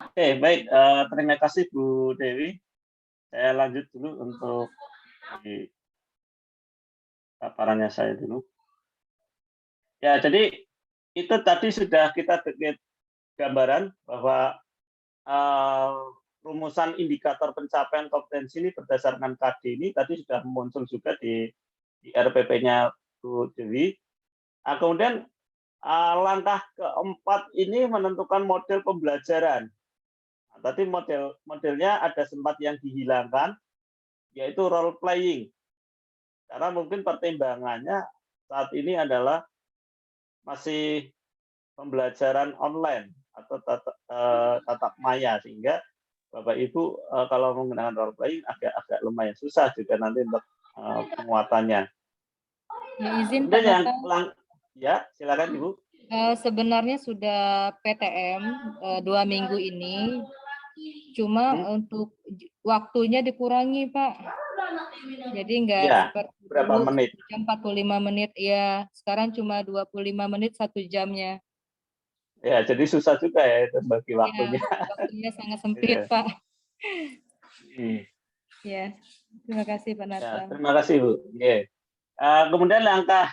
Oke, baik. Terima kasih Bu Dewi. Saya lanjut dulu untuk di paparannya saya dulu. Ya, jadi itu tadi sudah kita bikin gambaran bahwa rumusan indikator pencapaian kompetensi ini berdasarkan KD ini tadi sudah muncul juga di RPP-nya Bu Dewi. Kemudian langkah keempat ini menentukan model pembelajaran. Nah, tadi modelnya ada sempat yang dihilangkan, yaitu role playing. Karena mungkin pertimbangannya saat ini adalah masih pembelajaran online atau tatap maya, sehingga Bapak Ibu kalau menggunakan role playing agak lumayan susah juga nanti untuk penguatannya. Ya, izin Pak Natal. Ya, silakan Ibu. Sebenarnya sudah PTM 2 minggu ini, cuma untuk waktunya dikurangi Pak. Jadi enggak seperti berapa dulu, menit? 45 menit ya. Sekarang cuma 25 menit 1 jamnya. Ya, jadi susah juga ya itu bagi waktunya. Ya, waktunya sangat sempit Pak. Ya, terima kasih Pak Natal. Ya, terima kasih Bu. Yeah. Kemudian langkah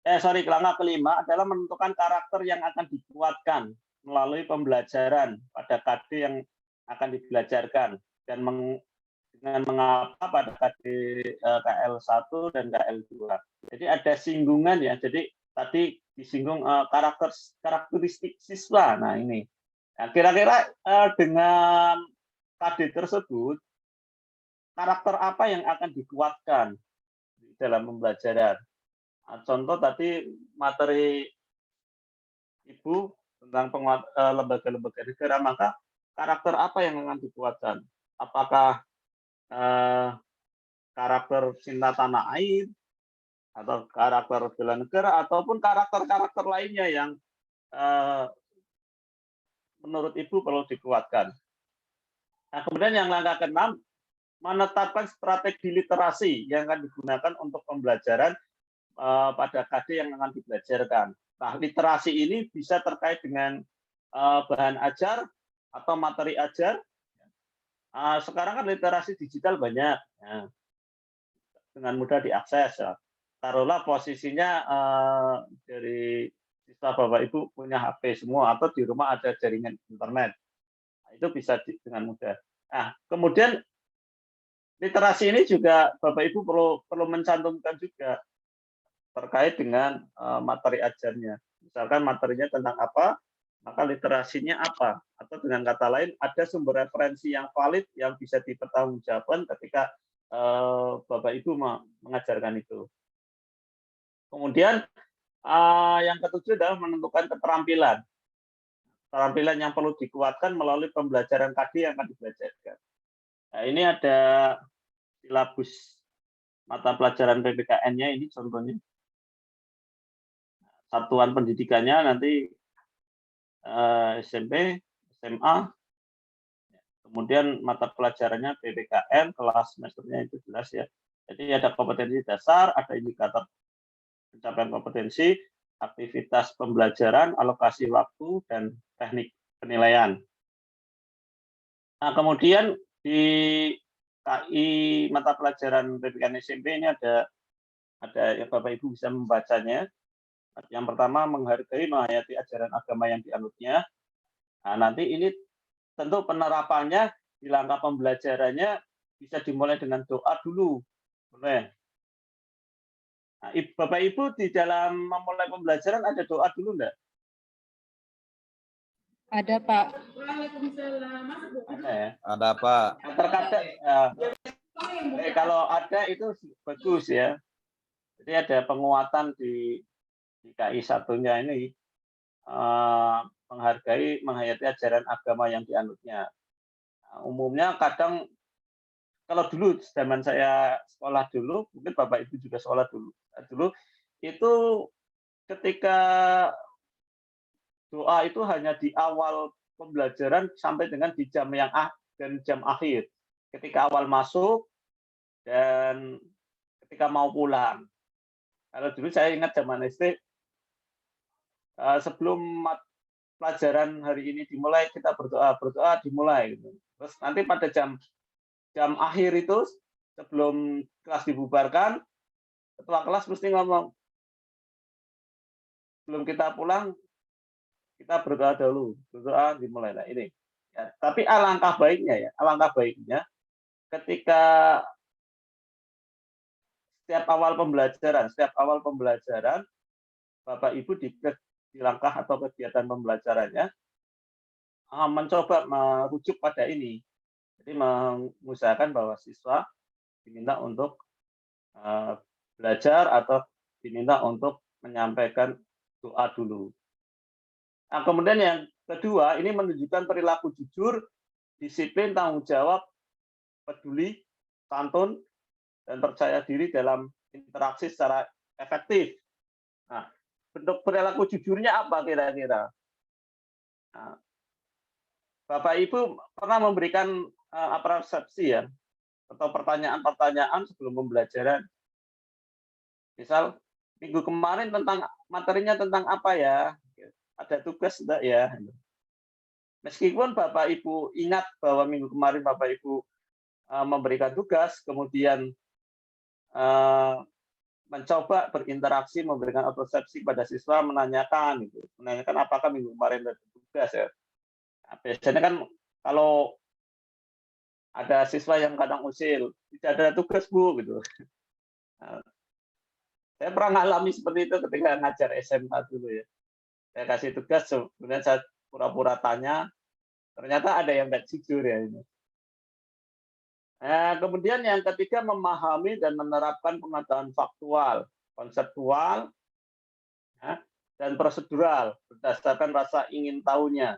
langkah kelima adalah menentukan karakter yang akan dikuatkan melalui pembelajaran pada KD yang akan dibelajarkan, dan dengan mengapa pada KD KL1 dan KL2. Jadi ada singgungan ya. Jadi tadi disinggung karakteristik siswa. Nah ini, kira-kira dengan KD tersebut karakter apa yang akan dikuatkan dalam pembelajaran? Contoh tadi materi Ibu tentang lembaga-lembaga negara, maka karakter apa yang akan dikuatkan? Apakah karakter cinta tanah air, atau karakter bela negara, ataupun karakter-karakter lainnya yang menurut Ibu perlu dikuatkan? Nah, kemudian yang langkah ke-6, menetapkan strategi literasi yang akan digunakan untuk pembelajaran pada KD yang akan dibelajarkan. Nah, literasi ini bisa terkait dengan bahan ajar atau materi ajar. Sekarang kan literasi digital banyak, ya, dengan mudah diakses. Ya. Taruhlah posisinya dari siswa Bapak Ibu punya HP semua, atau di rumah ada jaringan internet. Nah, itu bisa dengan mudah. Nah, kemudian literasi ini juga Bapak Ibu perlu mencantumkan juga terkait dengan materi ajarnya. Misalkan materinya tentang apa, maka literasinya apa. Atau dengan kata lain, ada sumber referensi yang valid yang bisa dipertanggungjawabkan ketika Bapak Ibu mengajarkan itu. Kemudian yang ketujuh adalah menentukan keterampilan. Keterampilan yang perlu dikuatkan melalui pembelajaran KD yang akan dibelajarkan. Nah, ini ada silabus mata pelajaran PPKN-nya, ini contohnya. Satuan pendidikannya nanti SMP, SMA, kemudian mata pelajarannya PPKN, kelas semesternya itu jelas ya. Jadi ada kompetensi dasar, ada indikator pencapaian kompetensi, aktivitas pembelajaran, alokasi waktu, dan teknik penilaian. Nah, kemudian di KI mata pelajaran PPKN SMP ini ada ya, Bapak Ibu bisa membacanya. Yang pertama, menghargai, menghayati ajaran agama yang dianutnya. Nah, nanti ini tentu penerapannya di langkah pembelajarannya bisa dimulai dengan doa dulu. Boleh. Nah, Bapak Ibu di dalam memulai pembelajaran ada doa dulu enggak? Ada, Pak. Ada ya? Ada Pak. Nah, terkadang kalau ada itu bagus ya. Jadi ada penguatan di KI satunya ini menghargai, menghayati ajaran agama yang dianutnya. Nah, umumnya kadang kalau dulu zaman saya sekolah dulu, mungkin Bapak Ibu juga sekolah dulu itu ketika doa itu hanya di awal pembelajaran sampai dengan di jam yang dan jam akhir. Ketika awal masuk dan ketika mau pulang. Kalau dulu saya ingat zaman SD, sebelum pelajaran hari ini dimulai, kita berdoa dimulai. Gitu. Terus nanti pada jam akhir itu, sebelum kelas dibubarkan, ketua kelas mesti ngomong, sebelum kita pulang, kita berdoa dulu, berdoa dimulai. Nah, ini. Ya, tapi alangkah baiknya ketika setiap awal pembelajaran, Bapak Ibu di langkah atau kegiatan pembelajarannya mencoba merujuk pada ini. Jadi mengusahakan bahwa siswa diminta untuk belajar atau diminta untuk menyampaikan doa dulu. Nah, kemudian yang kedua, ini menunjukkan perilaku jujur, disiplin, tanggung jawab, peduli, santun, dan percaya diri dalam interaksi secara efektif. Nah, bentuk perilaku jujurnya apa kira-kira? Nah, Bapak Ibu pernah memberikan persepsi ya, atau pertanyaan-pertanyaan sebelum pembelajaran. Misal, minggu kemarin materinya tentang apa ya? Ada tugas enggak ya? Meskipun Bapak Ibu ingat bahwa minggu kemarin Bapak Ibu memberikan tugas, kemudian mencoba berinteraksi, memberikan persepsi pada siswa, menanyakan apakah minggu kemarin ada tugas ya. Nah, biasanya kan kalau ada siswa yang kadang usil, tidak ada tugas Bu, gitu. Nah, saya pernah ngalami seperti itu ketika ngajar SMA dulu ya. Saya kasih tugas, kemudian saya pura-pura tanya, ternyata ada yang nggak jujur ya ini. Nah, kemudian yang ketiga, memahami dan menerapkan pengetahuan faktual, konseptual, ya, dan prosedural berdasarkan rasa ingin tahunya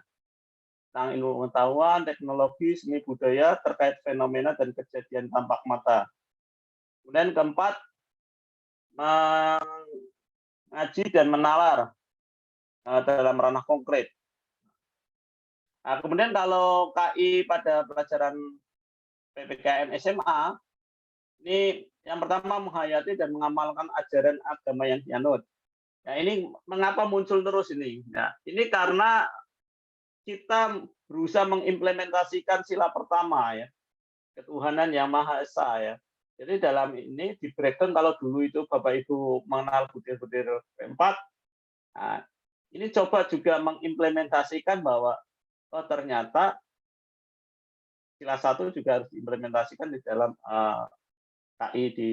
tentang ilmu pengetahuan, teknologi, seni budaya terkait fenomena dan kejadian tampak mata. Kemudian keempat, mengaji dan menalar dalam ranah konkret. Nah, kemudian kalau KI pada pelajaran PPKN SMA, ini yang pertama menghayati dan mengamalkan ajaran agama yang dianut. Nah, ini mengapa muncul terus ini? Nah, ini karena kita berusaha mengimplementasikan sila pertama ya, ketuhanan yang Maha Esa ya. Jadi dalam ini di breakdown kalau dulu itu Bapak Ibu mengenal butir-butir keempat, nah, ini coba juga mengimplementasikan bahwa ternyata sila satu juga harus diimplementasikan di dalam KI di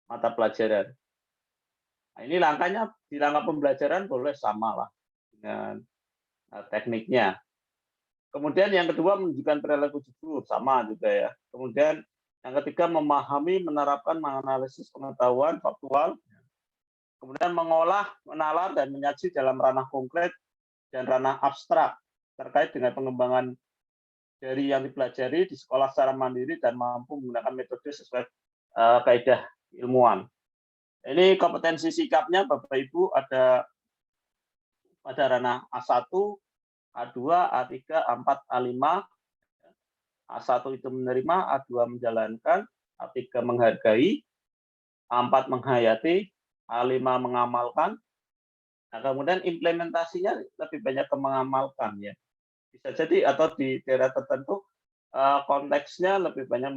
mata pelajaran. Nah, ini langkahnya di langkah pembelajaran boleh sama lah dengan tekniknya. Kemudian yang kedua menunjukkan perilaku jujur, sama juga ya. Kemudian yang ketiga memahami, menerapkan, menganalisis pengetahuan faktual. Kemudian mengolah, menalar, dan menyaji dalam ranah konkret dan ranah abstrak terkait dengan pengembangan dari yang dipelajari di sekolah secara mandiri dan mampu menggunakan metode sesuai kaidah ilmuwan. Ini kompetensi sikapnya Bapak Ibu ada pada ranah A1, A2, A3, A4, A5. A1 itu menerima, A2 menjalankan, A3 menghargai, A4 menghayati, A5 mengamalkan. Nah, kemudian implementasinya lebih banyak ke mengamalkan ya. Bisa jadi atau di daerah tertentu konteksnya lebih banyak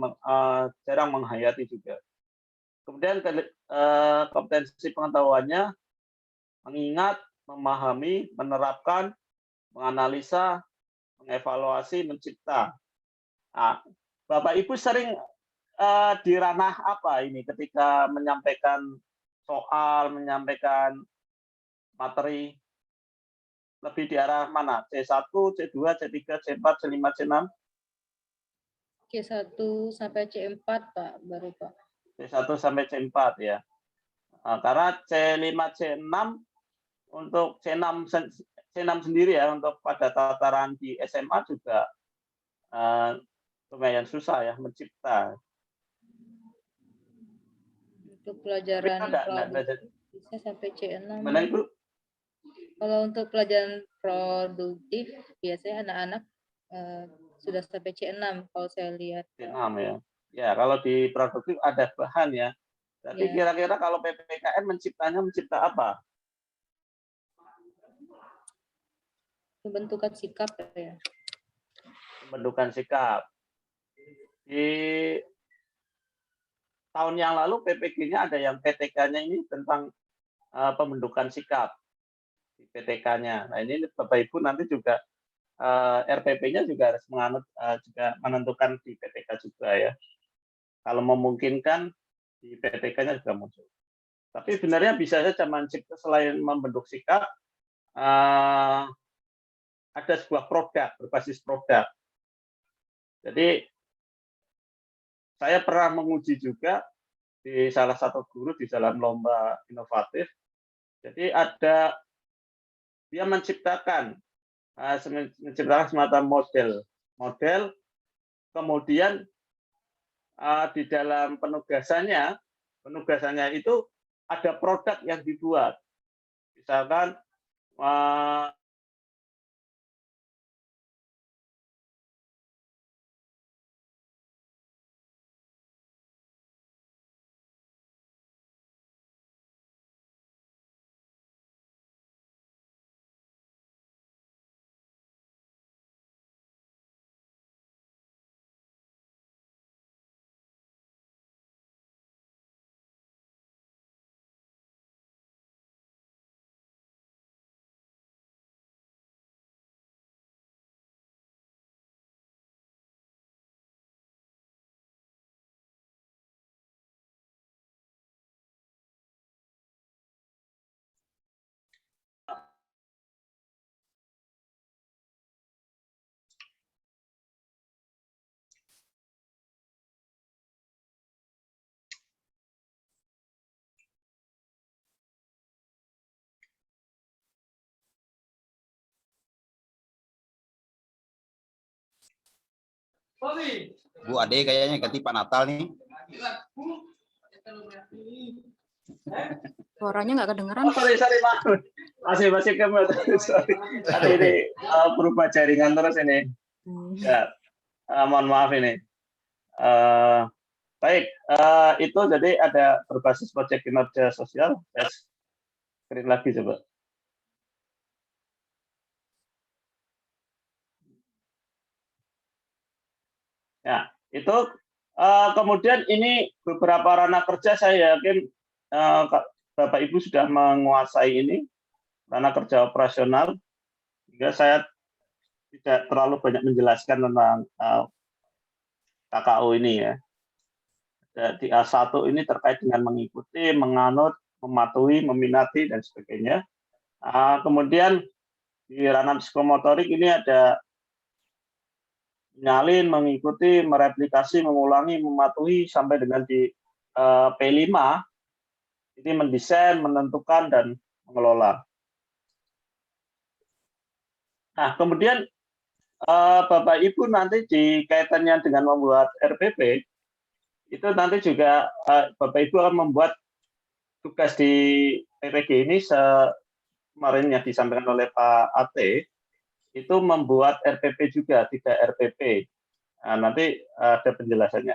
jarang menghayati juga. Kemudian kompetensi pengetahuannya mengingat, memahami, menerapkan, menganalisa, mengevaluasi, mencipta. Nah, Bapak Ibu sering di ranah apa ini ketika menyampaikan soal, menyampaikan materi? Lebih di arah mana? C1, C2, C3, C4, C5, C6? C1 sampai C4, Pak, baru Pak. C1 sampai C4 ya. Nah, karena C5, C6 untuk C6 sendiri ya, untuk pada tataran di SMA juga lumayan susah ya mencipta. Untuk pelajaran produktif bisa sampai C6. Mana Ibu? Kalau untuk pelajaran produktif biasanya anak-anak sudah sampai C6 kalau saya lihat. C6 ya. Ya, kalau di produktif ada bahan ya. Jadi kira-kira kalau PPKN mencipta apa? Pembentukan sikap ya. Pembentukan sikap. Di tahun yang lalu PPG-nya ada yang PTK-nya ini tentang pembentukan sikap. Di PTK-nya. Nah, ini Bapak Ibu nanti juga RPP-nya juga harus juga menentukan di PTK juga ya. Kalau memungkinkan di PTK-nya juga muncul. Tapi sebenarnya bisa saja mencipta selain membentuk sikap, ada sebuah produk berbasis produk. Jadi saya pernah menguji juga di salah satu guru di dalam lomba inovatif. Jadi dia menciptakan semacam model, kemudian di dalam penugasannya itu ada produk yang dibuat, misalkan Bu Ade kayaknya ganti Pak Natal nih. Suaranya nggak kedengeran. Sorry, maaf. Masih kemana? Sorry. Tadi ini berubah jaringan terus ini. Ya, mohon maaf ini. Baik, itu jadi ada berbasis proyek kinerja sosial. Screen lagi coba. Ya, itu kemudian ini beberapa ranah kerja saya yakin Bapak Ibu sudah menguasai ini, ranah kerja operasional, sehingga saya tidak terlalu banyak menjelaskan tentang KKO ini ya. Di A1 ini terkait dengan mengikuti, menganut, mematuhi, meminati, dan sebagainya. Kemudian di ranah psikomotorik ini ada menyalin, mengikuti, mereplikasi, mengulangi, mematuhi, sampai dengan di P5, ini mendesain, menentukan, dan mengelola. Nah, kemudian Bapak Ibu nanti di kaitannya dengan membuat RPP, itu nanti juga Bapak Ibu akan membuat tugas di PPG ini kemarin yang disampaikan oleh Pak AT, itu membuat RPP juga, 3 RPP. Nah, nanti ada penjelasannya.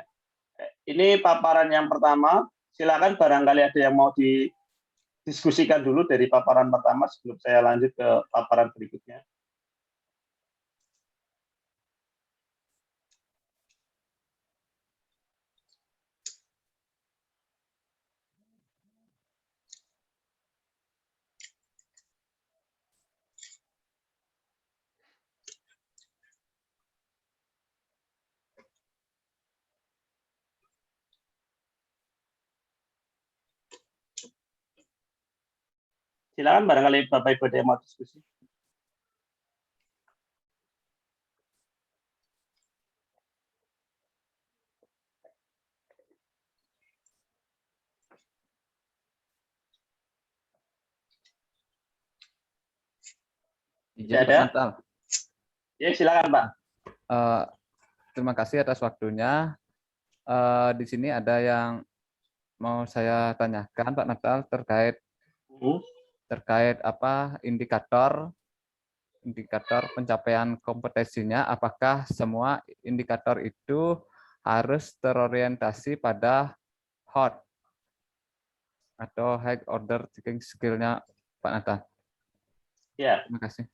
Ini paparan yang pertama, silakan barangkali ada yang mau didiskusikan dulu dari paparan pertama sebelum saya lanjut ke paparan berikutnya. Silakan barangkali Bapak Ibu ada yang mau diskusi. Izin Tidak Pak ada? Natal. Ya, silakan Pak. Terima kasih atas waktunya. Di sini ada yang mau saya tanyakan Pak Natal terkait apa indikator pencapaian kompetensinya. Apakah semua indikator itu harus terorientasi pada HOT atau high order thinking skill-nya Pak Natal? Ya. Terima kasih.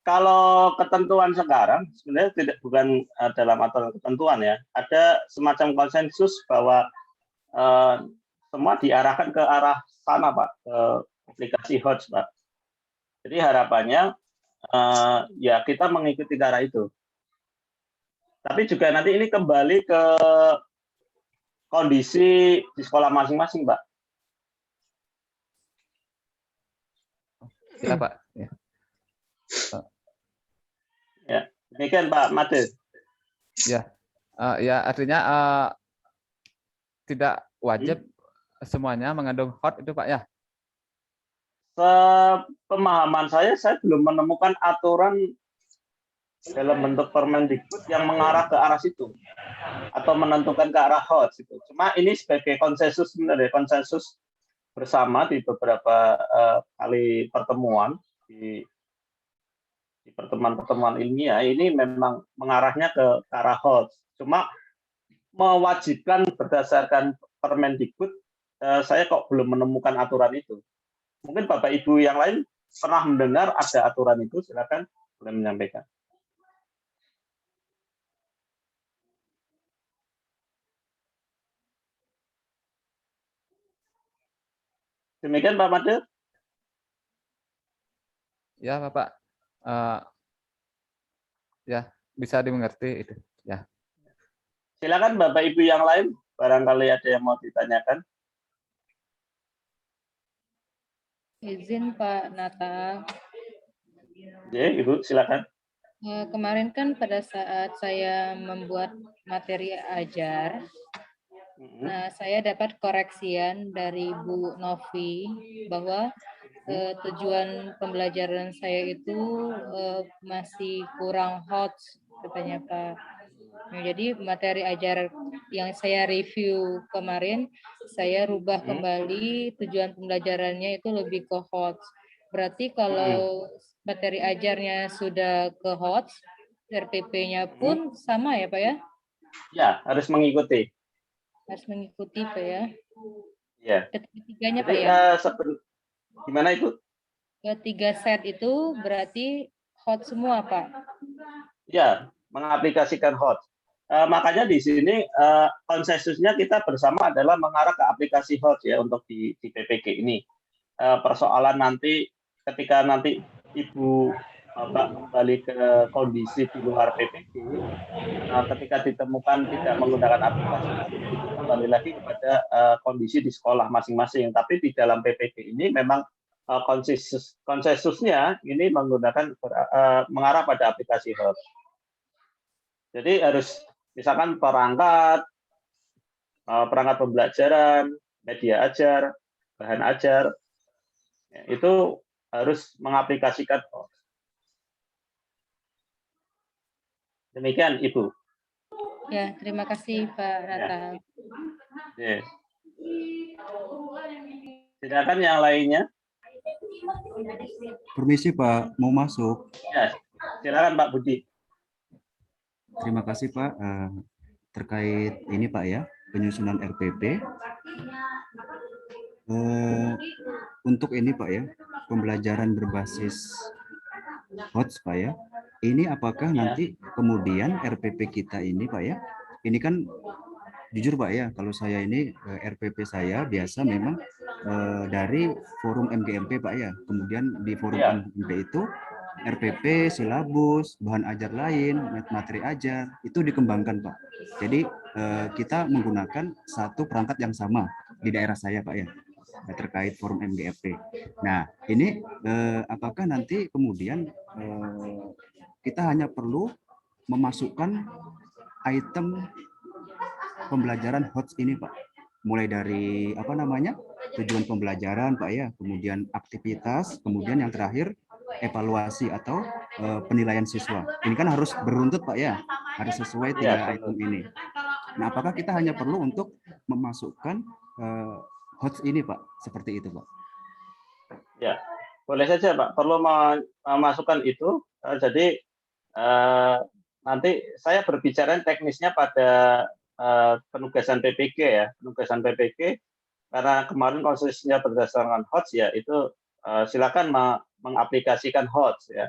Kalau ketentuan sekarang sebenarnya bukan dalam aturan ketentuan ya. Ada semacam konsensus bahwa semua diarahkan ke arah sana Pak, ke aplikasi HOT Pak. Jadi harapannya ya kita mengikuti ke arah itu. Tapi juga nanti ini kembali ke kondisi di sekolah masing-masing Pak. Ya Pak. Ya. Ya, demikian Pak Made. Ya, ya artinya tidak wajib semuanya mengandung HOT itu Pak ya? Sepemahaman saya belum menemukan aturan dalam bentuk Permendikbud yang mengarah ke arah situ atau menentukan ke arah HOT itu. Cuma ini sebagai konsensus sebenarnya, konsensus bersama di beberapa kali pertemuan di pertemuan-pertemuan ilmiah ini memang mengarahnya ke arah HOT. Cuma mewajibkan berdasarkan Permendikbud, saya kok belum menemukan aturan itu. Mungkin Bapak Ibu yang lain pernah mendengar ada aturan itu, silakan boleh menyampaikan. Demikian Pak Made. Ya Bapak, ya bisa dimengerti itu. Ya. Silakan Bapak Ibu yang lain, barangkali ada yang mau ditanyakan. Izin Pak Natal. Ya, Ibu silakan. Kemarin kan pada saat saya membuat materi ajar, nah saya dapat koreksian dari Bu Novi bahwa tujuan pembelajaran saya itu masih kurang HOT katanya Pak. Nah, jadi materi ajar yang saya review kemarin saya rubah kembali, tujuan pembelajarannya itu lebih ke HOT. Berarti kalau materi ajarnya sudah ke HOT, RPP-nya pun sama ya Pak ya? Ya, harus mengikuti. Harus mengikuti Pak ya? Ya. Ketiganya Pak Jadi, ya? gimana itu? Ketiga set itu berarti HOT semua Pak? Ya, mengaplikasikan HOT. Makanya di sini konsensusnya kita bersama adalah mengarah ke aplikasi HOT ya untuk di PPG ini. Persoalan nanti ketika nanti Ibu Bapak kembali ke kondisi di luar PPG, ketika ditemukan tidak menggunakan aplikasi itu kembali lagi kepada kondisi di sekolah masing-masing. Tapi di dalam PPG ini memang konsensusnya ini menggunakan mengarah pada aplikasi HOT. Jadi harus misalkan perangkat pembelajaran, media ajar, bahan ajar, itu harus mengaplikasikan HOT. Demikian Ibu. Ya, terima kasih Pak Natal. Ya. Silakan yang lainnya. Permisi Pak, mau masuk. Ya, silakan Pak Budi. Terima kasih Pak. Terkait ini Pak ya, penyusunan RPP. Untuk ini Pak ya, pembelajaran berbasis HOTS Pak ya, ini apakah nanti kemudian RPP kita ini Pak ya, ini kan jujur Pak ya, kalau saya ini RPP saya biasa memang dari forum MGMP Pak ya, kemudian di forum MGMP itu RPP, silabus, bahan ajar lain, materi ajar, itu dikembangkan Pak. Jadi kita menggunakan satu perangkat yang sama di daerah saya Pak ya, terkait forum MGMP. Nah ini apakah nanti kemudian kita hanya perlu memasukkan item pembelajaran HOTS ini Pak, mulai dari apa namanya tujuan pembelajaran Pak ya, kemudian aktivitas, kemudian yang terakhir evaluasi atau penilaian siswa. Ini kan harus beruntut Pak ya, harus sesuai 3 item ini. Nah apakah kita hanya perlu untuk memasukkan HOTS ini Pak, seperti itu Pak? Ya, boleh saja Pak, perlu memasukkan itu. Jadi nanti saya berbicara teknisnya pada penugasan PPG ya, penugasan PPG, karena kemarin konsesinya berdasarkan HOTS ya, itu silakan mengaplikasikan HOTS ya.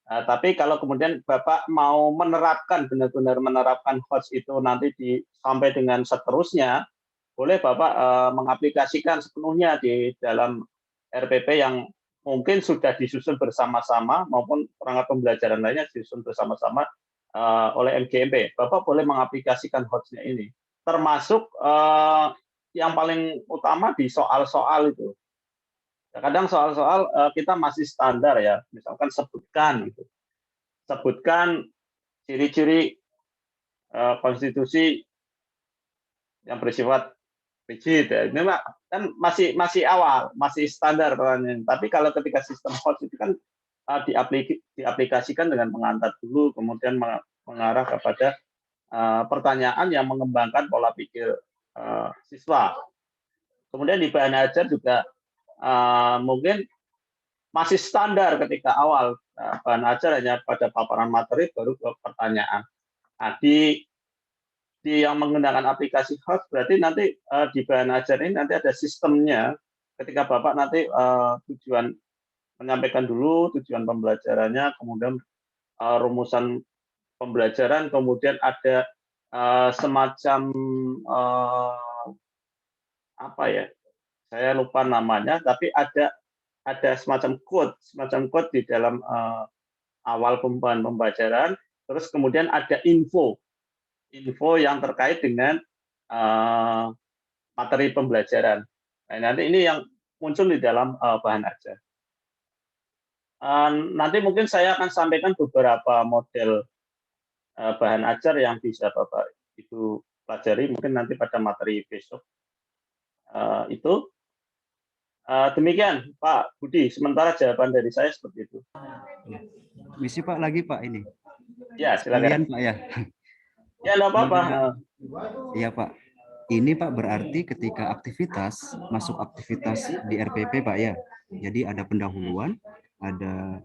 Tapi kalau kemudian Bapak mau menerapkan, benar-benar menerapkan HOTS itu nanti sampai dengan seterusnya, boleh Bapak mengaplikasikan sepenuhnya di dalam RPP yang mungkin sudah disusun bersama-sama maupun perangkat pembelajaran lainnya disusun bersama-sama oleh MGMP. Bapak boleh mengaplikasikan HOTS-nya ini, termasuk yang paling utama di soal-soal itu. Kadang soal-soal kita masih standar ya, misalkan sebutkan ciri-ciri konstitusi yang bersifat rigid ya. Ini kan masih awal, masih standar pertanyaan. Tapi kalau ketika sistem HOTS itu kan diaplikasikan dengan pengantar dulu, kemudian mengarah kepada pertanyaan yang mengembangkan pola pikir siswa. Kemudian di bahan ajar juga mungkin masih standar ketika awal, bahan ajar hanya pada paparan materi baru ke pertanyaan. Nah, di yang menggunakan aplikasi HOTS berarti nanti di bahan ajar ini nanti ada sistemnya. Ketika Bapak nanti tujuan menyampaikan dulu tujuan pembelajarannya, kemudian rumusan pembelajaran, kemudian ada semacam apa ya, saya lupa namanya, tapi ada semacam code di dalam awal pembelajaran, terus kemudian ada info yang terkait dengan materi pembelajaran. Nah, nanti ini yang muncul di dalam bahan ajar. Nanti mungkin saya akan sampaikan beberapa model bahan ajar yang bisa Bapak Ibu pelajari mungkin nanti pada materi besok. Itu demikian Pak Budi, sementara jawaban dari saya seperti itu. Misi Pak lagi Pak ini. Ya, silakan Pak ya. Ya, enggak apa-apa. Iya Pak. Ini Pak berarti ketika aktivitas, masuk aktivitas di RPP Pak ya. Jadi ada pendahuluan, ada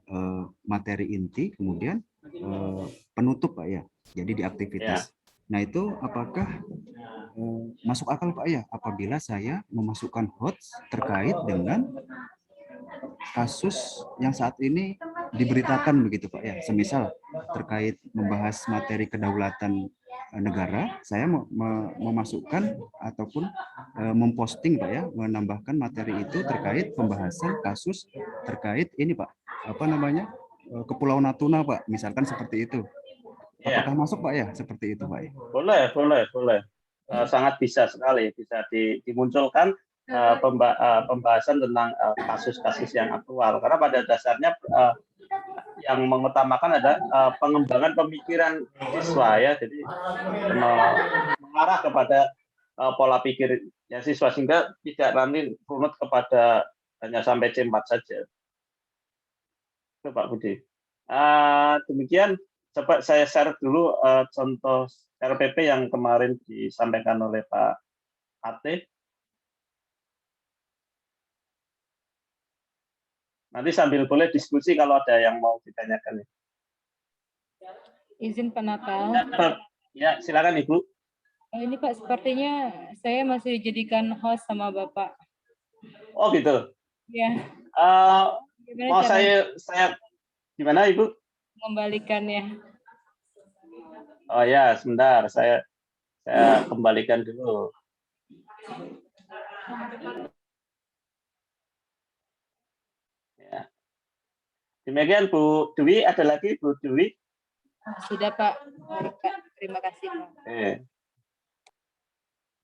materi inti, kemudian penutup Pak ya. Jadi di aktivitas. Ya. Nah itu apakah masuk akal Pak ya apabila saya memasukkan HOTS terkait dengan kasus yang saat ini diberitakan begitu Pak ya. Semisal terkait membahas materi kedaulatan negara, saya memasukkan ataupun memposting Pak ya, menambahkan materi itu terkait pembahasan kasus terkait ini Pak, apa namanya, Kepulauan Natuna Pak, misalkan seperti itu. Apakah masuk Pak ya, seperti itu Pak? Boleh. Sangat bisa sekali, bisa dimunculkan pembahasan tentang kasus-kasus yang aktual. Karena pada dasarnya yang mengutamakan ada pengembangan pemikiran siswa ya, jadi mengarah kepada pola pikir yang siswa sehingga tidak nanti runut kepada hanya sampai C4 saja. Itu Pak Budi. Demikian, coba saya share dulu contoh RPP yang kemarin disampaikan oleh Pak Ate. Nanti sambil boleh diskusi kalau ada yang mau ditanyakan. Izin Pak Natal. Ya, silakan Ibu. Ini Pak, sepertinya saya masih dijadikan host sama Bapak. Oh gitu. Ya, Eh, gimana mau caranya saya gimana Ibu? mengembalikannya? Oh ya, sebentar saya kembalikan dulu. Ya. Demikian Bu Dwi, ada lagi Bu Dwi? Sudah Pak. Baik, Pak. Terima kasih Pak. Oke.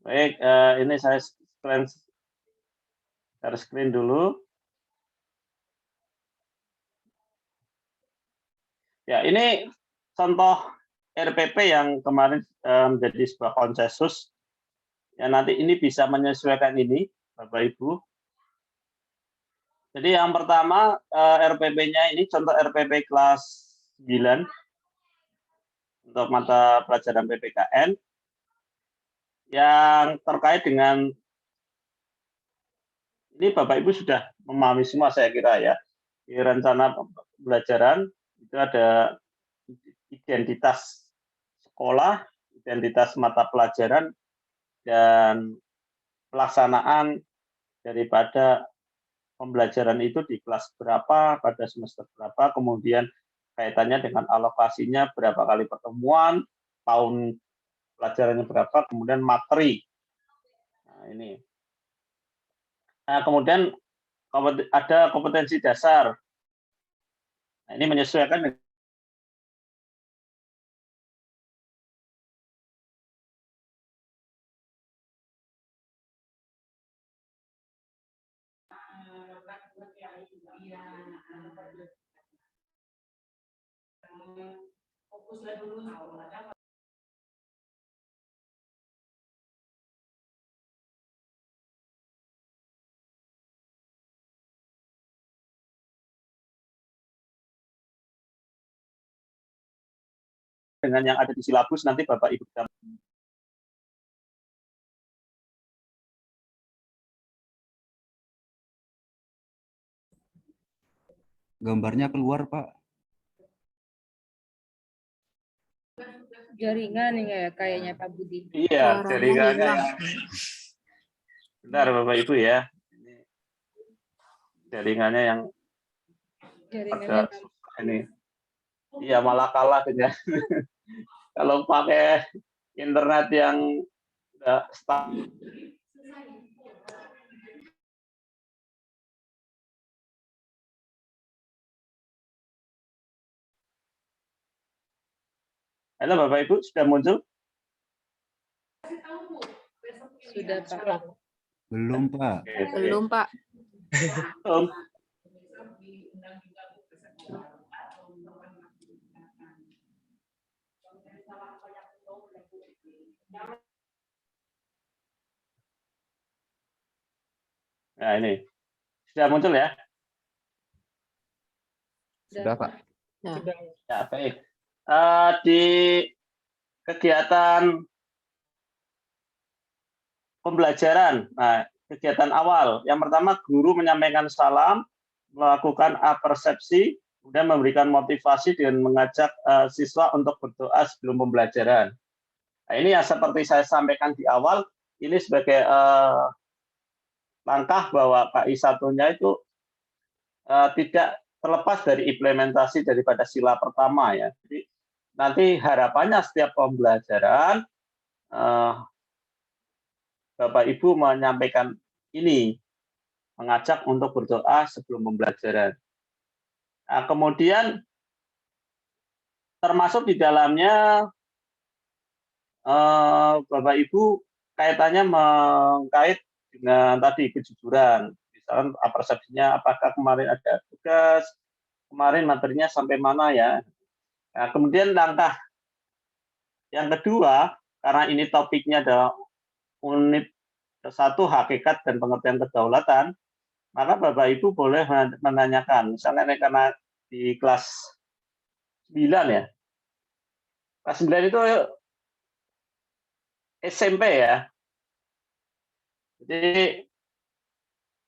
Baik, ini saya share screen dulu. Ya, ini contoh RPP yang kemarin menjadi sebuah konsensus. Ya, nanti ini bisa menyesuaikan ini, Bapak Ibu. Jadi yang pertama RPP-nya ini contoh RPP kelas 9 untuk mata pelajaran PPKN yang terkait dengan ini Bapak Ibu sudah memahami semua saya kira ya. Di rencana pembelajaran itu ada identitas sekolah, identitas mata pelajaran, dan pelaksanaan daripada pembelajaran itu di kelas berapa, pada semester berapa, kemudian kaitannya dengan alokasinya berapa kali pertemuan, tahun pelajarannya berapa, kemudian materi. Nah, ini. Nah, kemudian ada kompetensi dasar. Nah, ini menyesuaikan dengan yang ada di silabus, nanti Bapak Ibu bisa Gambarnya keluar, Pak. Jaringan ya kayaknya Pak Budi. Iya, jaringannya yang benar Bapak Ibu ya. Jaringannya yang agak susah ini. Iya, malah kalah dengan kalau pakai internet yang udah stuck. Halo Bapak Ibu, sudah muncul? Sudah Pak. Belum, Pak. Belum, Pak. Nah, ini. Sudah muncul ya? Sudah, Pak. Ya, baik. Di kegiatan pembelajaran, nah, kegiatan awal, yang pertama guru menyampaikan salam, melakukan apersepsi, kemudian memberikan motivasi dengan mengajak siswa untuk berdoa sebelum pembelajaran. Nah, ini yang seperti saya sampaikan di awal, ini sebagai langkah bahwa KI satunya itu tidak terlepas dari implementasi daripada sila pertama ya. Jadi nanti harapannya setiap pembelajaran Bapak Ibu menyampaikan ini, mengajak untuk berdoa sebelum pembelajaran. Nah, kemudian termasuk di dalamnya Bapak Ibu kaitannya mengkait dengan tadi kejujuran. Misalkan persepsinya apakah kemarin ada tugas, kemarin materinya sampai mana ya. Nah, kemudian langkah yang kedua, karena ini topiknya adalah unit 1 hakikat dan pengertian kedaulatan, maka Bapak Ibu boleh menanyakan, misalnya karena di kelas 9 ya, kelas 9 itu SMP ya, jadi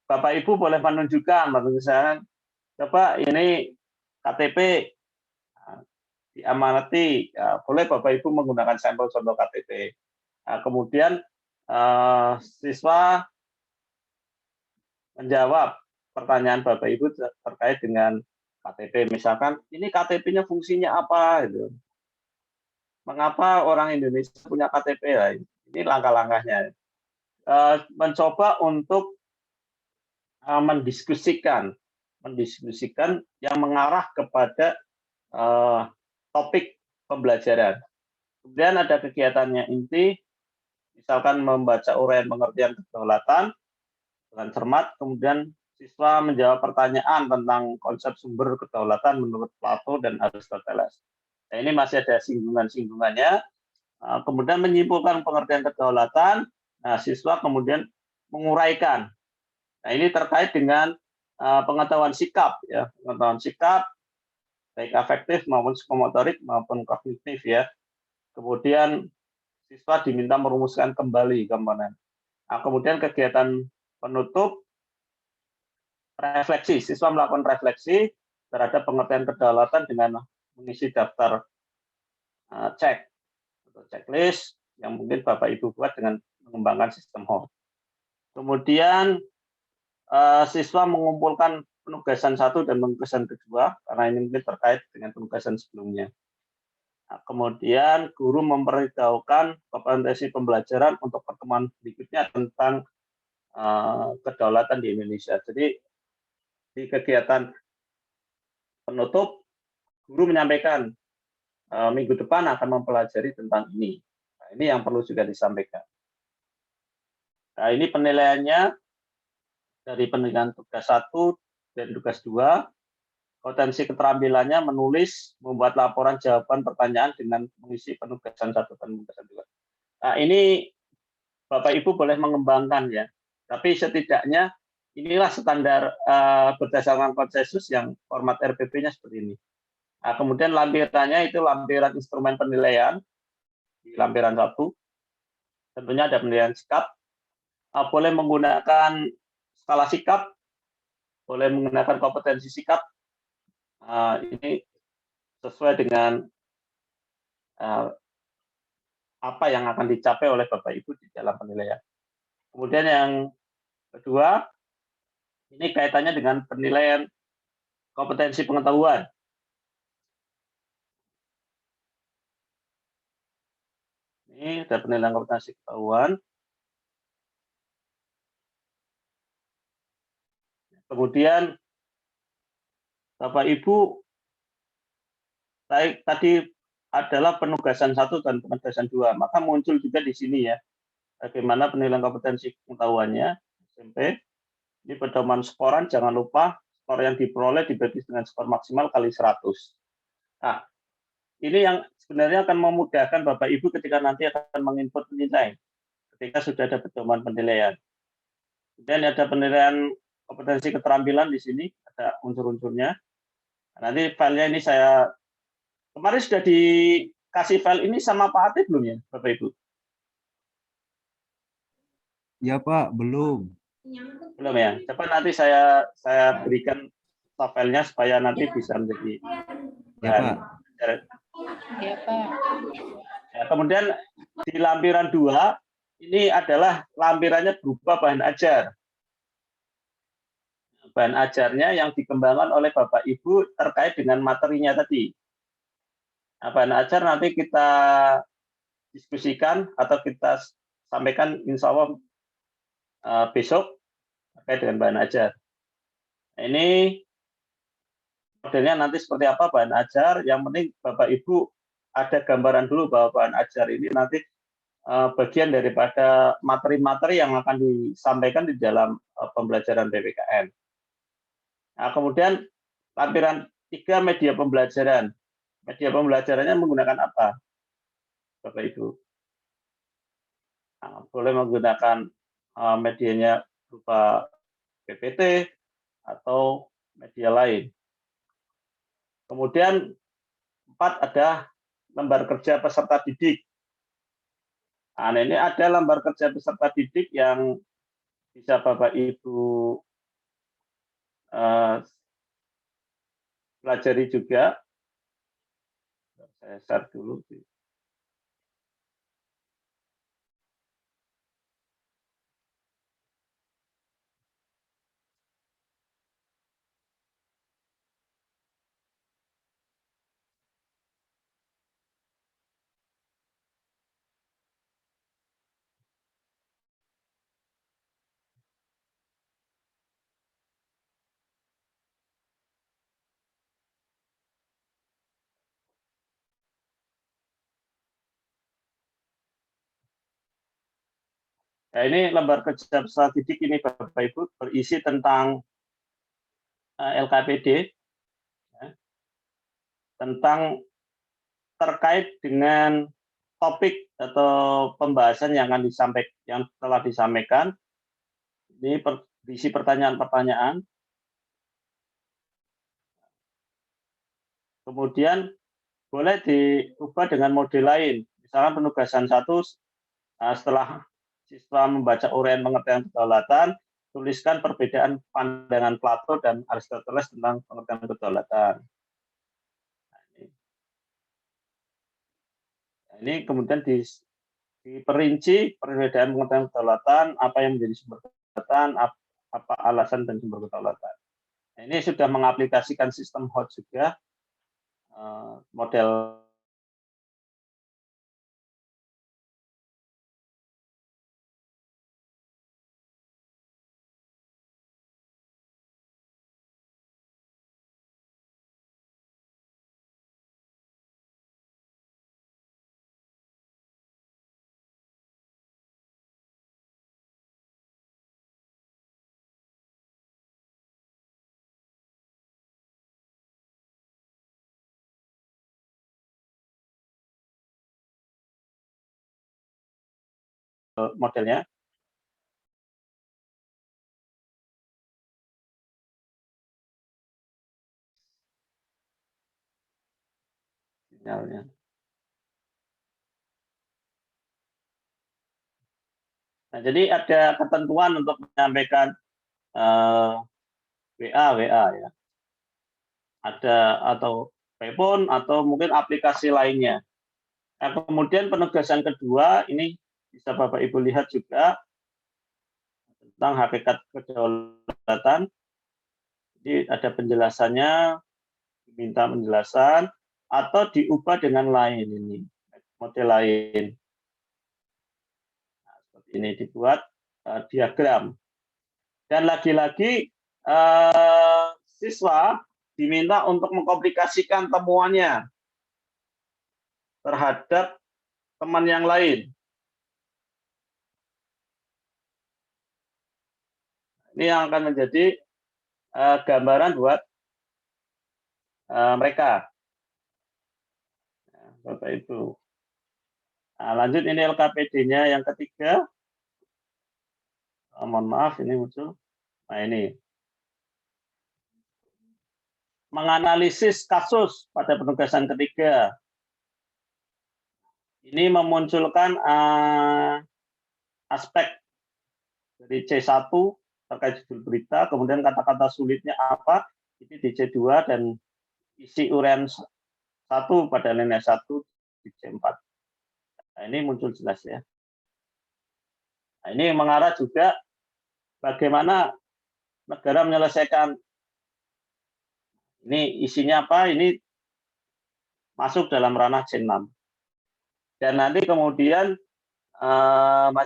Bapak Ibu boleh menunjukkan, misalnya, coba ini KTP diamanati, ya, boleh Bapak Ibu menggunakan sampel contoh KTP. Nah, kemudian siswa menjawab pertanyaan Bapak Ibu terkait dengan KTP. Misalkan, ini KTP-nya fungsinya apa? Gitu. Mengapa orang Indonesia punya KTP? Ya, ini langkah-langkahnya. Mencoba untuk mendiskusikan yang mengarah kepada topik pembelajaran. Kemudian ada kegiatannya inti, misalkan membaca uraian pengertian kedaulatan dengan cermat, kemudian siswa menjawab pertanyaan tentang konsep sumber kedaulatan menurut Plato dan Aristoteles. Nah, ini masih ada singgungan-singgungannya. Kemudian menyimpulkan pengertian kedaulatan, nah, siswa kemudian menguraikan. Nah, ini terkait dengan pengetahuan sikap, ya, pengetahuan sikap baik afektif maupun psikomotorik maupun kognitif, ya. Kemudian siswa diminta merumuskan kembali komponen. Nah, kemudian kegiatan penutup refleksi, siswa melakukan refleksi terhadap pengertian kedaulatan dengan mengisi daftar cek atau checklist yang mungkin Bapak Ibu buat dengan mengembangkan sistem HOT. Kemudian siswa mengumpulkan penugasan 1 dan penugasan kedua, karena ini mungkin terkait dengan penugasan sebelumnya. Nah, kemudian guru memberitahukan kompetensi pembelajaran untuk pertemuan berikutnya tentang kedaulatan di Indonesia. Jadi di kegiatan penutup, guru menyampaikan minggu depan akan mempelajari tentang ini. Nah, ini yang perlu juga disampaikan. Nah, ini penilaiannya dari penilaian tugas 1 dan tugas 2. Potensi keterampilannya menulis, membuat laporan jawaban pertanyaan dengan mengisi penugasan 1 dan penugasan 2. Nah, ini Bapak Ibu boleh mengembangkan, ya. Tapi setidaknya inilah standar berdasarkan konsensus yang format RPP-nya seperti ini. Nah, kemudian lampirannya itu lampiran instrumen penilaian di lampiran 1. Tentunya ada penilaian sikap. Boleh menggunakan skala sikap, boleh menggunakan kompetensi sikap. Ini sesuai dengan apa yang akan dicapai oleh Bapak Ibu di dalam penilaian. Kemudian yang kedua, ini kaitannya dengan penilaian kompetensi pengetahuan. Ini ada penilaian kompetensi pengetahuan. Kemudian Bapak Ibu tadi adalah penugasan 1 dan penugasan 2, maka muncul juga di sini, ya, bagaimana penilaian kompetensi pengetahuannya SMP. Ini pedoman skoran, jangan lupa skor yang diperoleh dibagi dengan skor maksimal kali 100. Nah, ini yang sebenarnya akan memudahkan Bapak Ibu ketika nanti akan menginput nilai, ketika sudah ada pedoman penilaian. Kemudian ada penilaian kompetensi keterampilan di sini, ada unsur-unsurnya. Nanti filenya ini saya kemarin sudah dikasih file ini sama Pak Atif belum, ya, Bapak Ibu? Ya Pak, belum. Belum, ya. Coba nanti saya berikan filenya supaya nanti bisa menjadi ya Pak. Ya Pak. Ya, kemudian di lampiran 2 ini adalah lampirannya berupa bahan ajar. Bahan ajarnya yang dikembangkan oleh Bapak Ibu terkait dengan materinya tadi. Nah, bahan ajar nanti kita diskusikan atau kita sampaikan insya Allah besok terkait dengan bahan ajar. Nah, ini modelnya nanti seperti apa bahan ajar. Yang penting Bapak Ibu ada gambaran dulu bahwa bahan ajar ini nanti bagian daripada materi-materi yang akan disampaikan di dalam pembelajaran PPKN. Nah, kemudian lampiran 3 media pembelajaran. Media pembelajarannya menggunakan apa, Bapak Ibu? Nah, boleh menggunakan medianya berupa PPT atau media lain. Kemudian 4 ada lembar kerja peserta didik. Nah, ini ada lembar kerja peserta didik yang bisa Bapak Ibu pelajari juga. Saya share dulu. Nah, ini lembar kerja peserta didik ini Bapak Ibu berisi tentang LKPD, ya, tentang terkait dengan topik atau pembahasan yang akan yang telah disampaikan. Ini berisi pertanyaan-pertanyaan. Kemudian boleh diubah dengan model lain. Misalnya penugasan 1 setelah siswa membaca uraian pengertian kedaulatan, tuliskan perbedaan pandangan Plato dan Aristoteles tentang pengertian kedaulatan. Ini kemudian diperinci perbedaan pengertian kedaulatan, apa yang menjadi sumber kedaulatan, apa alasan dan sumber kedaulatan. Nah, ini sudah mengaplikasikan sistem HOT juga, model modelnya. Sinyalnya. Nah, jadi ada ketentuan untuk menyampaikan WA ya. Ada atau telepon atau mungkin aplikasi lainnya. Nah, kemudian penegasan kedua ini bisa Bapak Ibu lihat juga tentang hakikat kedaulatan. Jadi ada penjelasannya, diminta penjelasan atau diubah dengan lain ini, model lain. Nah, seperti ini dibuat diagram. Dan lagi-lagi siswa diminta untuk mengkomunikasikan temuannya terhadap teman yang lain. Ini yang akan menjadi gambaran buat mereka. Bapak Ibu. Nah, lanjut ini LKPD-nya yang ketiga. Mohon maaf ini muncul. Nah, ini. Menganalisis kasus pada penugasan ketiga. Ini memunculkan aspek dari C1 terkait judul berita, kemudian kata-kata sulitnya apa, ini di C2 dan isi uraian 1 pada alinea 1 di C4. Nah, ini muncul jelas ya. Nah, ini mengarah juga bagaimana negara menyelesaikan ini isinya apa, ini masuk dalam ranah C6. Dan nanti kemudian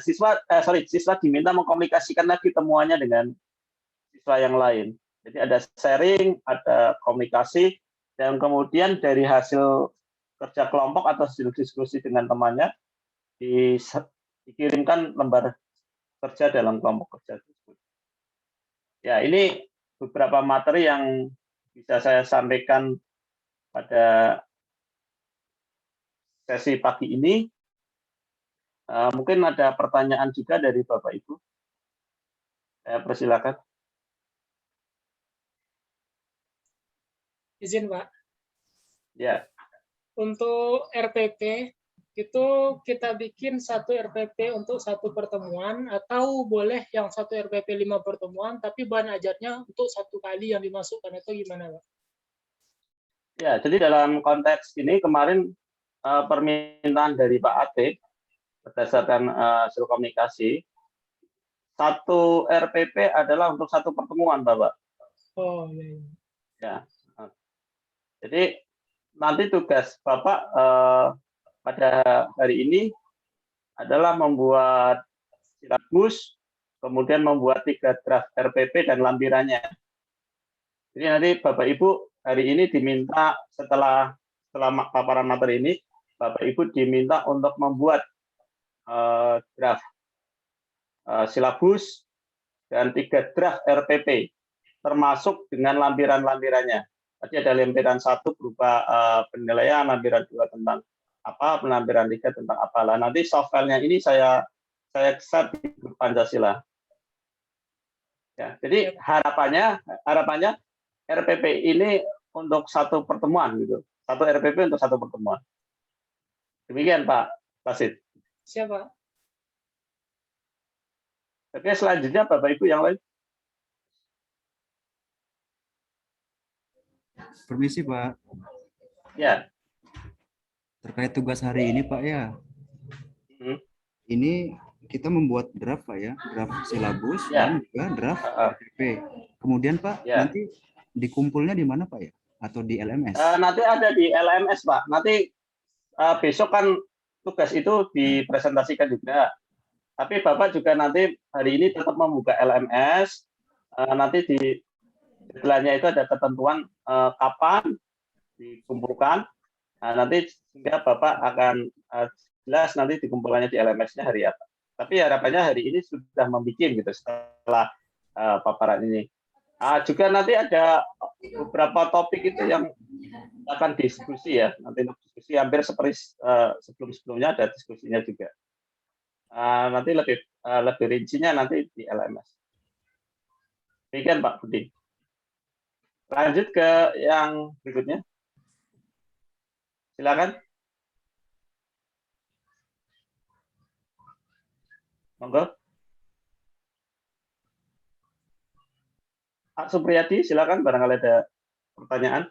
siswa diminta mengkomunikasikan lagi temuannya dengan siswa yang lain. Jadi ada sharing, ada komunikasi, dan kemudian dari hasil kerja kelompok atau hasil diskusi dengan temannya dikirimkan lembar kerja dalam kelompok kerja tersebut. Ya, ini beberapa materi yang bisa saya sampaikan pada sesi pagi ini. Mungkin ada pertanyaan juga dari Bapak Ibu. Saya persilakan. Izin, Pak. Ya. Untuk RPP, itu kita bikin satu RPP untuk satu pertemuan, atau boleh yang satu RPP 5 pertemuan, tapi bahan ajarnya untuk 1 kali yang dimasukkan, itu gimana, Pak? Ya, jadi dalam konteks ini kemarin permintaan dari Pak Atik, berdasarkan hasil komunikasi, 1 RPP adalah untuk 1 pertemuan, Bapak. Oh, iya. Ya. Jadi nanti tugas Bapak pada hari ini adalah membuat silabus, kemudian membuat 3 draft RPP dan lampirannya. Jadi nanti Bapak Ibu hari ini diminta setelah paparan materi ini, Bapak Ibu diminta untuk membuat draft silabus, dan 3 draft RPP, termasuk dengan lampiran-lampirannya. Tadi ada lampiran 1 berupa penilaian, lampiran 2 tentang apa, lampiran 3 tentang apa. Lah nanti soft file-nya ini saya share di grup Pancasila. Ya, jadi harapannya RPP ini untuk satu pertemuan gitu. Satu RPP untuk satu pertemuan. Demikian Pak Basit. Siapa? Oke, selanjutnya Bapak Ibu yang lain. Permisi Pak, Ya. terkait tugas hari ini Pak ya. Ini kita membuat draft Pak ya, draft silabus Ya. dan juga draft RPP. Kemudian Pak, Ya. nanti dikumpulnya di mana Pak ya? Atau di LMS? Nanti ada di LMS Pak. Nanti besok kan tugas itu dipresentasikan juga. Tapi Bapak juga nanti hari ini tetap membuka LMS. Nanti di deadline-nya itu ada ketentuan kapan dikumpulkan. Nanti sehingga Bapak akan jelas nanti dikumpulkannya di LMS-nya hari apa. Tapi harapannya hari ini sudah membuat gitu setelah paparan ini. Juga nanti ada beberapa topik itu yang akan diskusi ya. Nanti diskusi hampir seperti sebelum-sebelumnya ada diskusinya juga. Nanti lebih rincinya nanti di LMS. Demikian Pak Budi. Lanjut ke yang berikutnya. Silakan. Monggo. Pak Supriyadi, silakan barangkali ada pertanyaan.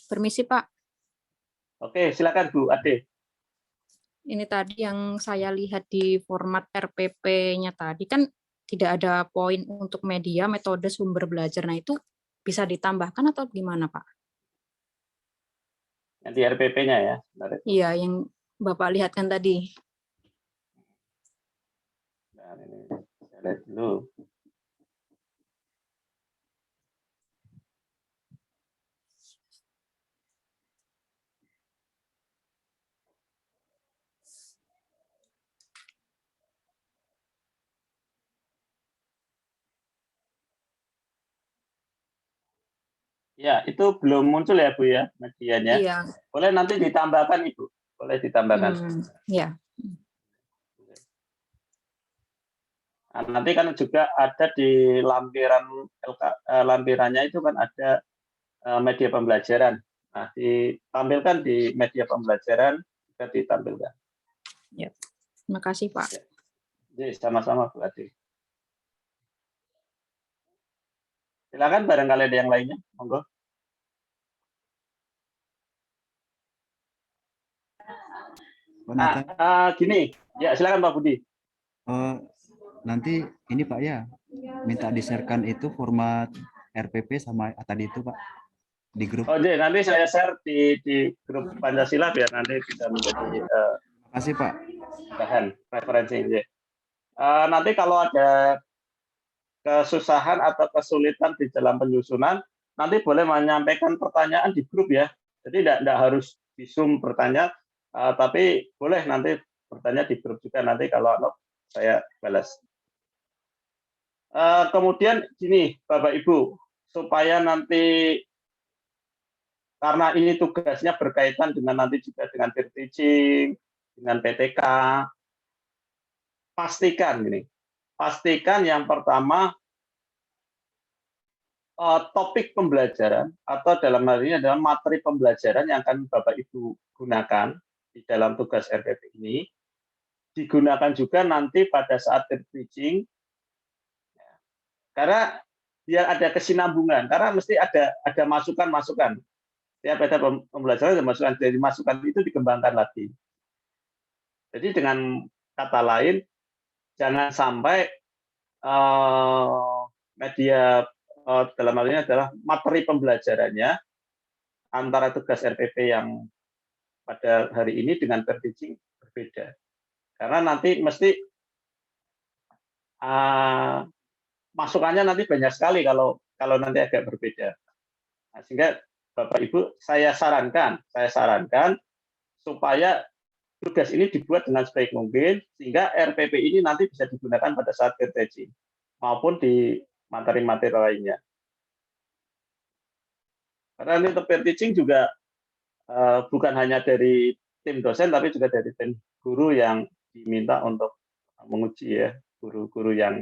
Permisi Pak. Oke, silakan Bu Ade. Ini tadi yang saya lihat di format RPP-nya tadi kan tidak ada poin untuk media, metode, sumber belajar. Nah itu bisa ditambahkan atau gimana Pak? Yang di RPP-nya ya? Iya, yang Bapak lihatkan tadi. Nah, ini saya lihat dulu. Ya, itu belum muncul ya Bu ya, medianya. Iya. Boleh nanti ditambahkan Ibu. Boleh ditambahkan. Ya. Nah, nanti kan juga ada di lampirannya itu kan ada media pembelajaran. Nah, ditampilkan di media pembelajaran juga ditampilkan. Ya. Terima kasih Pak. Jadi sama-sama Bu Ade. Silakan barangkali ada yang lainnya, monggo. Gini, ya silakan Pak Budi. Nanti ini Pak ya, minta di-share-kan itu format RPP sama tadi itu Pak di grup. Oh jadi nanti saya share di grup Pancasila biar nanti bisa menjadi Terima kasih Pak. bahan referensi. Nanti kalau ada kesusahan atau kesulitan di dalam penyusunan, nanti boleh menyampaikan pertanyaan di grup ya. Jadi tidak harus di Zoom bertanya, tapi boleh nanti bertanya di grup juga nanti kalau saya balas. Kemudian gini Bapak Ibu, supaya nanti karena ini tugasnya berkaitan dengan nanti juga dengan peer teaching, dengan PTK, pastikan yang pertama topik pembelajaran atau dalam hal ini adalah materi pembelajaran yang akan Bapak Ibu gunakan di dalam tugas RPP ini digunakan juga nanti pada saat peer teaching, karena biar ada kesinambungan, karena mesti ada masukan-masukan. Setiap ada pembelajaran ada masukan, dari masukan itu dikembangkan lagi. Jadi dengan kata lain, jangan sampai media dalam hal ini adalah materi pembelajarannya antara tugas RPP yang pada hari ini dengan peer teaching berbeda. Karena nanti mesti masukannya nanti banyak sekali kalau nanti agak berbeda. Nah, sehingga Bapak Ibu saya sarankan supaya tugas ini dibuat dengan sebaik mungkin sehingga RPP ini nanti bisa digunakan pada saat teaching maupun di materi-materi lainnya. Karena ini peer teaching juga bukan hanya dari tim dosen tapi juga dari tim guru yang diminta untuk menguji ya, guru-guru yang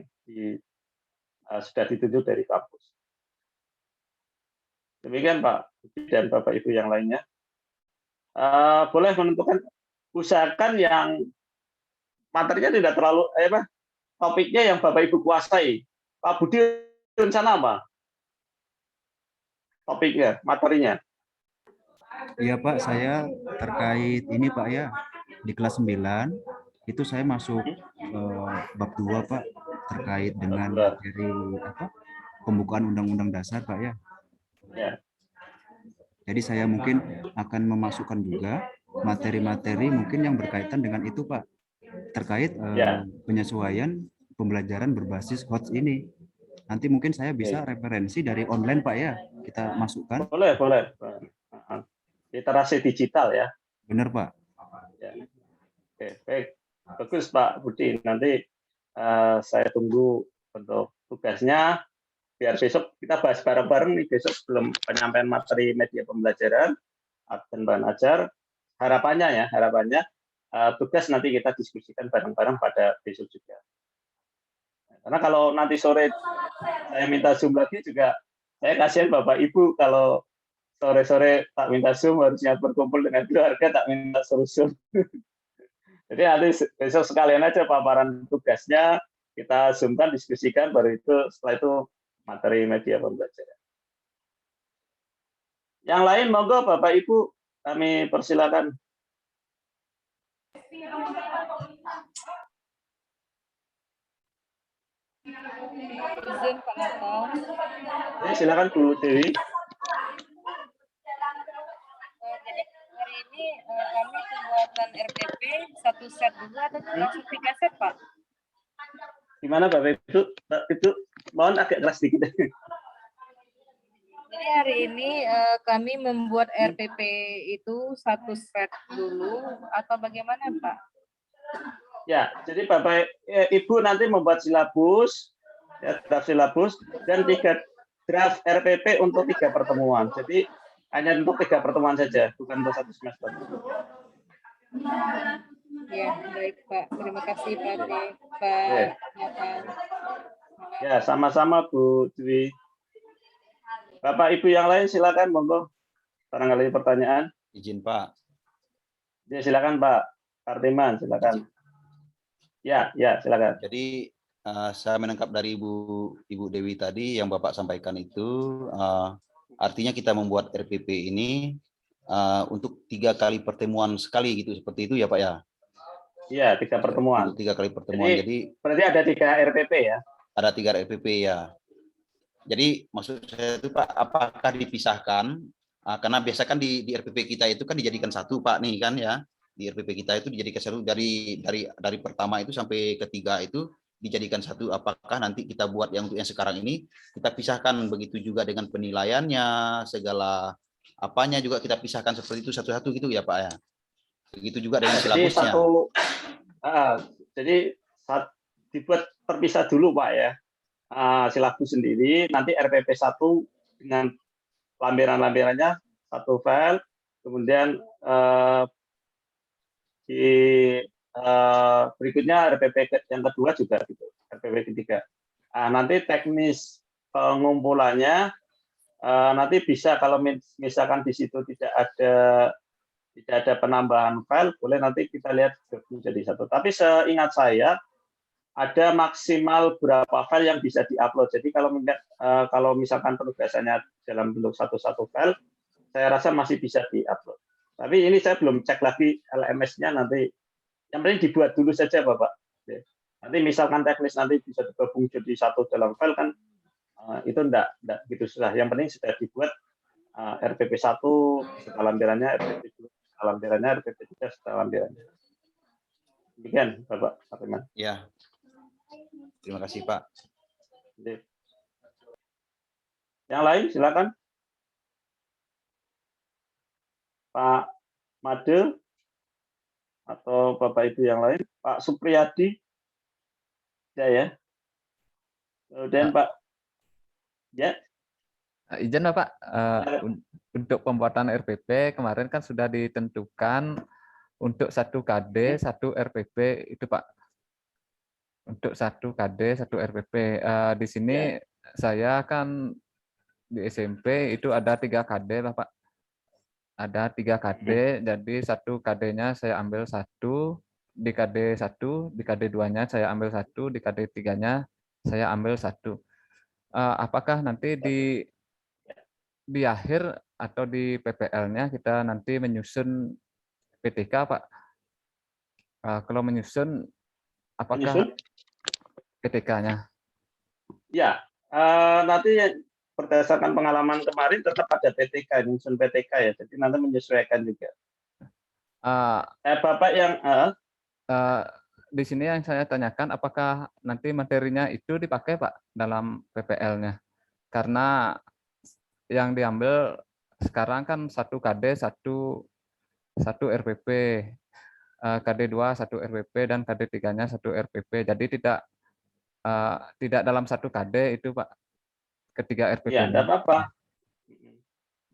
sudah ditunjuk dari kampus. Demikian Pak dan Bapak Ibu yang lainnya. Boleh menentukan, usahakan yang materinya tidak terlalu topiknya yang Bapak Ibu kuasai. Pak Budi rencana apa? Topiknya, materinya. Iya Pak, saya terkait ini Pak ya, di kelas 9 itu saya masuk bab 2 Pak, terkait dengan materi pembukaan Undang-Undang Dasar Pak ya. Ya. Jadi saya mungkin akan memasukkan juga materi-materi mungkin yang berkaitan dengan itu Pak, terkait penyesuaian pembelajaran berbasis HOTS ini. Nanti mungkin saya bisa referensi dari online Pak ya, kita masukkan. Boleh. Literasi digital ya. Benar Pak. Ya. Oke, baik. Bagus Pak Budi. Nanti saya tunggu untuk tugasnya. Biar besok kita bahas bareng-bareng nih, besok sebelum penyampaian materi media pembelajaran dan bahan ajar. Harapannya tugas nanti kita diskusikan bareng-bareng pada besok juga. Karena kalau nanti sore saya minta Zoom lagi juga, saya kasihan Bapak Ibu kalau sore-sore tak minta Zoom harusnya berkumpul dengan keluarga, tak minta suruh Zoom. Jadi nanti besok sekalian aja paparan tugasnya, kita Zoom-kan, diskusikan, baru itu setelah itu materi media pembelajaran. Yang lain monggo Bapak Ibu, kami persilakan. Izin Pak Natal. Silakan Bu Dewi. Jadi hari ini kami pembuatan RPP 1 set dulu atau langsung 3 set Pak? Gimana Bapak Ibu? Mohon agak keras sedikit. Jadi hari ini kami membuat RPP itu 1 set dulu atau bagaimana Pak? Ya, jadi Bapak Ibu nanti membuat silabus, ya, draft silabus dan 3 draft RPP untuk 3 pertemuan. Jadi hanya untuk 3 pertemuan saja, bukan untuk 1 semester. Ya, baik Pak. Terima kasih Pak Nathan. Ya, sama-sama Bu Dwi. Bapak Ibu yang lain silakan monggo. Barangkali pertanyaan. Izin Pak. Ya, silakan Pak Kartiman, silakan. Ya, silakan. Jadi saya menangkap dari Ibu Dewi tadi yang Bapak sampaikan itu, artinya kita membuat RPP ini untuk 3 kali pertemuan sekali gitu, seperti itu ya Pak ya? Iya, 3 pertemuan. Untuk 3 kali pertemuan. Jadi berarti ada 3 RPP ya? Ada 3 RPP ya. Jadi maksud saya itu Pak, apakah dipisahkan? Karena biasa kan di RPP kita itu kan dijadikan satu Pak nih kan ya. Di RPP kita itu dijadikan satu dari pertama itu sampai ketiga itu dijadikan satu. Apakah nanti kita buat yang untuk yang sekarang ini kita pisahkan, begitu juga dengan penilaiannya, segala apanya juga kita pisahkan seperti itu satu-satu gitu ya Pak ya. Begitu juga dengan silabusnya. Jadi dibuat terpisah dulu Pak ya. Silabus sendiri, nanti RPP 1 dengan lampiran-lampirannya satu file, kemudian berikutnya RPP yang kedua juga gitu, RPP ketiga. Nanti teknis pengumpulannya nanti bisa kalau misalkan di situ tidak ada penambahan file, boleh nanti kita lihat menjadi satu. Tapi seingat saya ada maksimal berapa file yang bisa diupload. Jadi kalau misalkan penugasannya dalam bentuk satu file, saya rasa masih bisa diupload. Tapi ini saya belum cek lagi LMS-nya nanti. Yang penting dibuat dulu saja Bapak. Nanti misalkan teknis nanti bisa digabung jadi satu dalam file kan, itu enggak gitu susah. Yang penting sudah dibuat RPP 1 serta lampirannya, RPP 2 serta lampirannya, RPP 3 serta lampirannya. Demikian Bapak Artiman. Ya. Terima kasih Pak. Yang lain silakan. Pak Made, atau Bapak Ibu yang lain? Pak Supriyadi, ya. Kemudian Pak, ya. Izin Bapak, untuk pembuatan RPP kemarin kan sudah ditentukan untuk 1 KD, 1 RPP itu Pak. Untuk 1 KD, 1 RPP. Di sini saya kan di SMP itu ada 3 KD lah Pak. Ada 3 KD, jadi 1 KD-nya saya ambil 1, di KD 1, di KD 2-nya saya ambil 1, di KD 3-nya saya ambil 1. Apakah nanti di akhir atau di PPL-nya kita nanti menyusun PTK Pak? Kalau menyusun, apakah PTK-nya? Ya, nanti berdasarkan pengalaman kemarin tetap ada PTK, menyusun PTK ya, jadi nanti menyesuaikan juga. Bapak yang di sini yang saya tanyakan, apakah nanti materinya itu dipakai Pak dalam PPL-nya? Karena yang diambil sekarang kan 1 KD, 1 RPP, KD 2 1 RPP, dan KD 3-nya 1 RPP. Jadi tidak dalam 1 KD itu Pak, ketiga RPP. Ya, tidak apa-apa.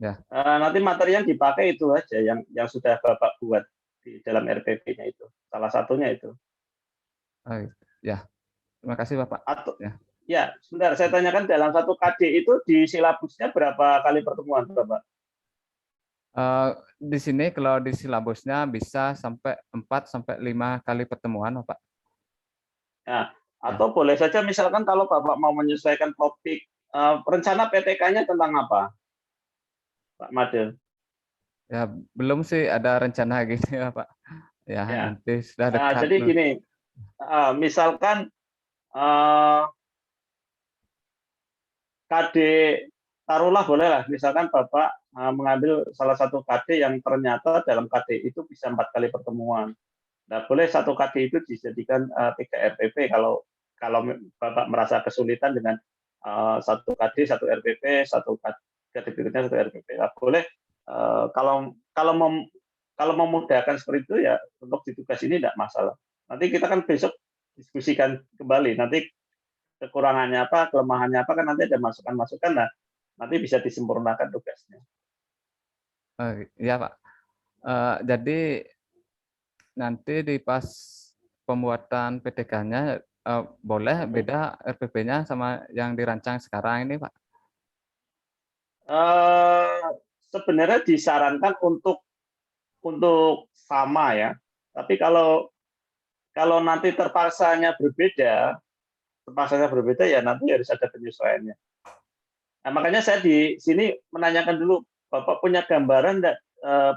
Ya. Nanti materi yang dipakai itu aja yang sudah Bapak buat di dalam RPP-nya itu. Salah satunya itu. Ya, terima kasih Bapak. Ya, sebentar saya tanyakan, dalam 1 KD itu di silabusnya berapa kali pertemuan Bapak? Di sini kalau di silabusnya bisa sampai 4 sampai 5 kali pertemuan Bapak. Nah, atau boleh saja misalkan kalau Bapak mau menyesuaikan topik, rencana PTK-nya tentang apa, Pak Made? Ya, belum sih ada rencana gini ya Pak. Ya, nanti sudah dekat. Jadi gini, misalkan KD, taruhlah bolehlah, misalkan Bapak mengambil salah satu KD yang ternyata dalam KD itu bisa 4 kali pertemuan. Nah, boleh 1 KD itu dijadikan 3 RPP kalau Bapak merasa kesulitan dengan 1 KD, 1 RPP, 1 KD berikutnya 1 RPP. Nah, boleh kalau memudahkan seperti itu ya untuk di tugas ini tidak masalah. Nanti kita kan besok diskusikan kembali. Nanti kekurangannya apa, kelemahannya apa, kan nanti ada masukan-masukan. Nah, nanti bisa disempurnakan tugasnya. Iya Pak. Jadi nanti di pas pembuatan PTK-nya boleh beda RPP-nya sama yang dirancang sekarang ini Pak? Sebenarnya disarankan untuk sama ya. Tapi kalau nanti terpaksanya berbeda ya nanti harus ada penyesuaiannya. Nah, makanya saya di sini menanyakan dulu, Bapak punya gambaran enggak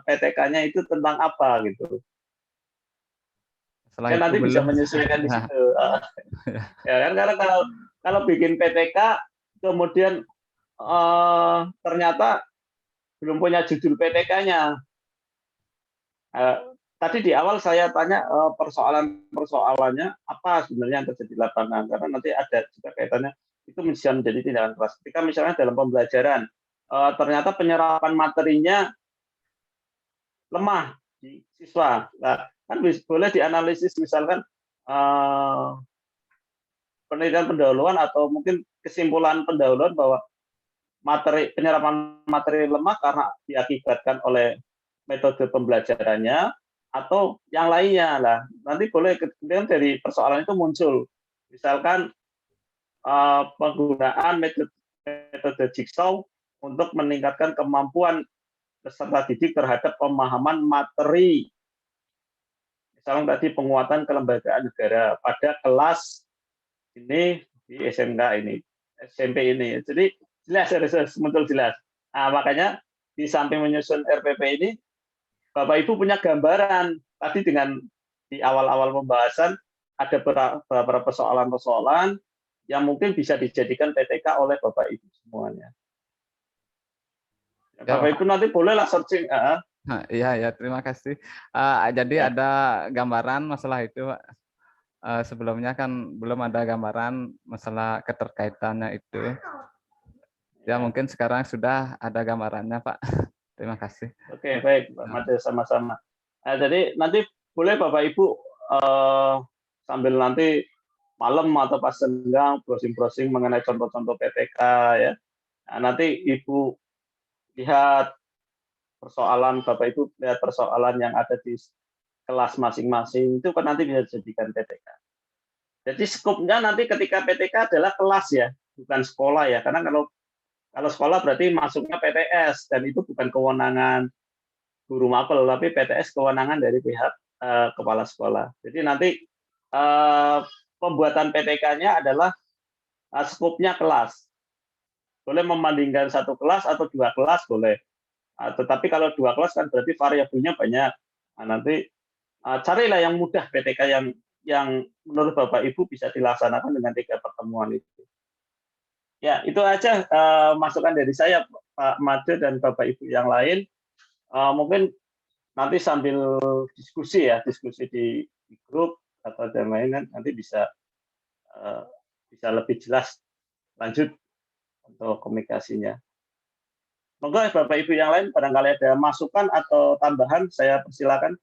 PTK-nya itu tentang apa gitu. Setelah nanti bisa menyesuaikan di situ. Ya kan, karena kalau bikin PTK kemudian ternyata belum punya judul PTK-nya. Tadi di awal saya tanya persoalannya apa sebenarnya yang terjadi di lapangan, karena nanti ada juga kaitannya itu bisa menjadi tindakan keras. Ketika misalnya dalam pembelajaran ternyata penyerapan materinya lemah di siswa, nah, kan boleh dianalisis misalkan penelitian pendahuluan atau mungkin kesimpulan pendahuluan bahwa penyerapan materi lemah karena diakibatkan oleh metode pembelajarannya atau yang lainnya lah. Nanti boleh kemudian dari persoalan itu muncul, misalkan penggunaan metode jigsaw untuk meningkatkan kemampuan peserta didik terhadap pemahaman materi. Misalnya tadi penguatan kelembagaan negara pada kelas ini di SMK ini, SMP ini. Jadi jelas harus muncul jelas. Nah, makanya di samping menyusun RPP ini, Bapak Ibu punya gambaran tadi dengan di awal-awal pembahasan ada beberapa persoalan-persoalan yang mungkin bisa dijadikan PTK oleh Bapak Ibu semuanya. Bapak Ibu nanti bolehlah searching. Iya, terima kasih. Jadi ada gambaran masalah itu, Pak. Sebelumnya kan belum ada gambaran masalah keterkaitannya itu. Ya mungkin sekarang sudah ada gambarannya, Pak. Terima kasih. Oke, baik, Pak Made, sama-sama. Jadi nanti boleh Bapak Ibu sambil nanti malam atau pas senggang browsing-browsing mengenai contoh-contoh PPK ya. Nah, nanti Ibu lihat persoalan, Bapak Ibu lihat persoalan yang ada di kelas masing-masing itu kan nanti bisa dijadikan PPK. Jadi skupnya nanti ketika PTK adalah kelas ya, bukan sekolah ya. Karena kalau sekolah berarti masuknya PTS dan itu bukan kewenangan guru mapel, tapi PTS kewenangan dari pihak kepala sekolah. Jadi nanti pembuatan PTK-nya adalah skupnya kelas. Boleh membandingkan satu kelas atau dua kelas boleh. Tetapi kalau dua kelas kan berarti variabelnya banyak. Nah, nanti carilah yang mudah PTK yang menurut Bapak Ibu bisa dilaksanakan dengan 3 pertemuan itu. Ya, itu aja masukan dari saya, Pak Made dan Bapak Ibu yang lain. Mungkin nanti sambil diskusi ya, diskusi di grup atau yang lain kan nanti bisa lebih jelas lanjut untuk komunikasinya. Monggo Bapak Ibu yang lain barangkali ada masukan atau tambahan, saya persilakan.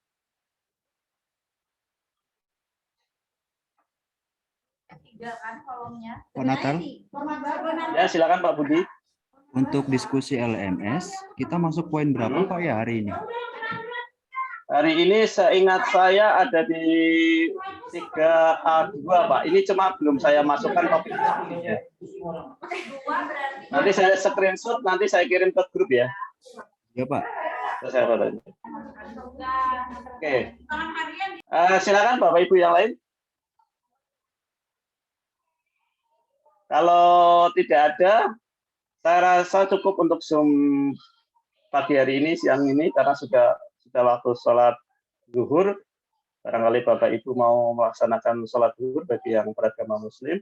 Pak Natal, Ya, silakan Pak Budi. untuk diskusi LMS, kita masuk poin berapa Pak ya hari ini? Hari ini seingat saya ada di 3A2 Pak. Ini cuma belum saya masukkan topik diskusinya. Nanti saya screenshot, nanti saya kirim ke grup ya. Ya Pak. Oke. Silakan Bapak Ibu yang lain. Kalau tidak ada, saya rasa cukup untuk Zoom pagi hari ini, siang ini, karena sudah waktu sholat zuhur. Barangkali Bapak Ibu mau melaksanakan sholat zuhur bagi yang beragama Muslim,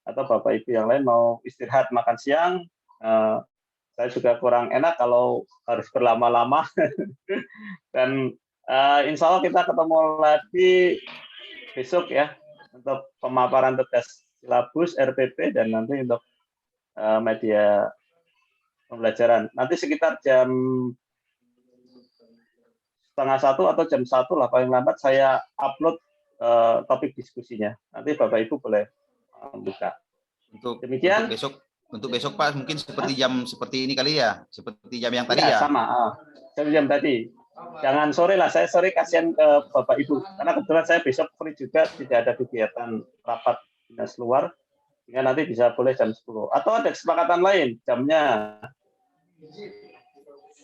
atau Bapak Ibu yang lain mau istirahat makan siang. Saya juga kurang enak kalau harus berlama-lama. Dan insya Allah kita ketemu lagi besok ya, untuk pemaparan tugas silabus, RPP, dan nanti untuk media pembelajaran. Nanti sekitar jam 12:30 atau jam 1 lah paling lambat saya upload topik diskusinya. Nanti Bapak Ibu boleh buka. Demikian. Untuk besok Pak mungkin seperti ini kali ya, seperti jam yang tadi ya. Sama, jam tadi. Jangan sore lah, saya sore kasihan ke Bapak Ibu. Karena kebetulan saya besok free juga, tidak ada kegiatan rapat dinas luar. Sehingga nanti bisa boleh jam 10. Atau ada kesepakatan lain, jamnya.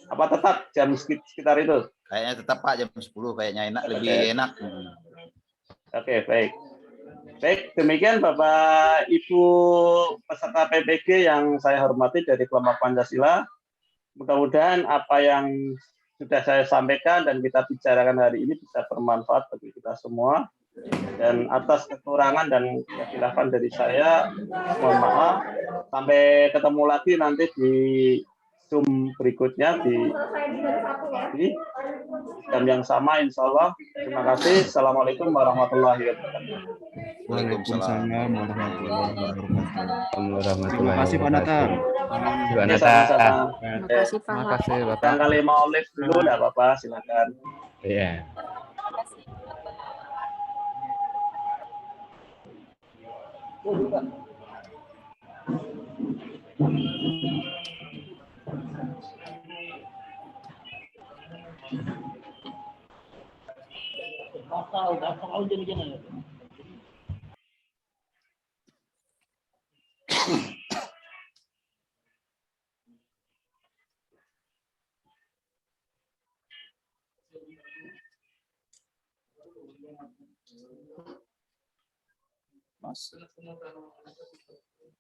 Apa tetap jam sekitar itu? Kayaknya tetap Pak jam 10, kayaknya enak, lebih enak. Oke, baik. Baik, demikian Bapak Ibu peserta PPG yang saya hormati dari kelompok Pancasila. Mudah-mudahan apa yang sudah saya sampaikan dan kita bicarakan hari ini bisa bermanfaat bagi kita semua. Dan atas kekurangan dan kekhilafan dari saya, mohon maaf. Sampai ketemu lagi nanti di Zoom berikutnya di jam yang sama insya Allah. Terima kasih. Assalamualaikum warahmatullahi wabarakatuh. Waalaikumsalam warahmatullahi wabarakatuh. Terima kasih Pak Natal. Terima kasih Pak. Terima kasih Bapak. Barangkali mau live dulu, enggak apa-apa, silakan. Iya. Mas.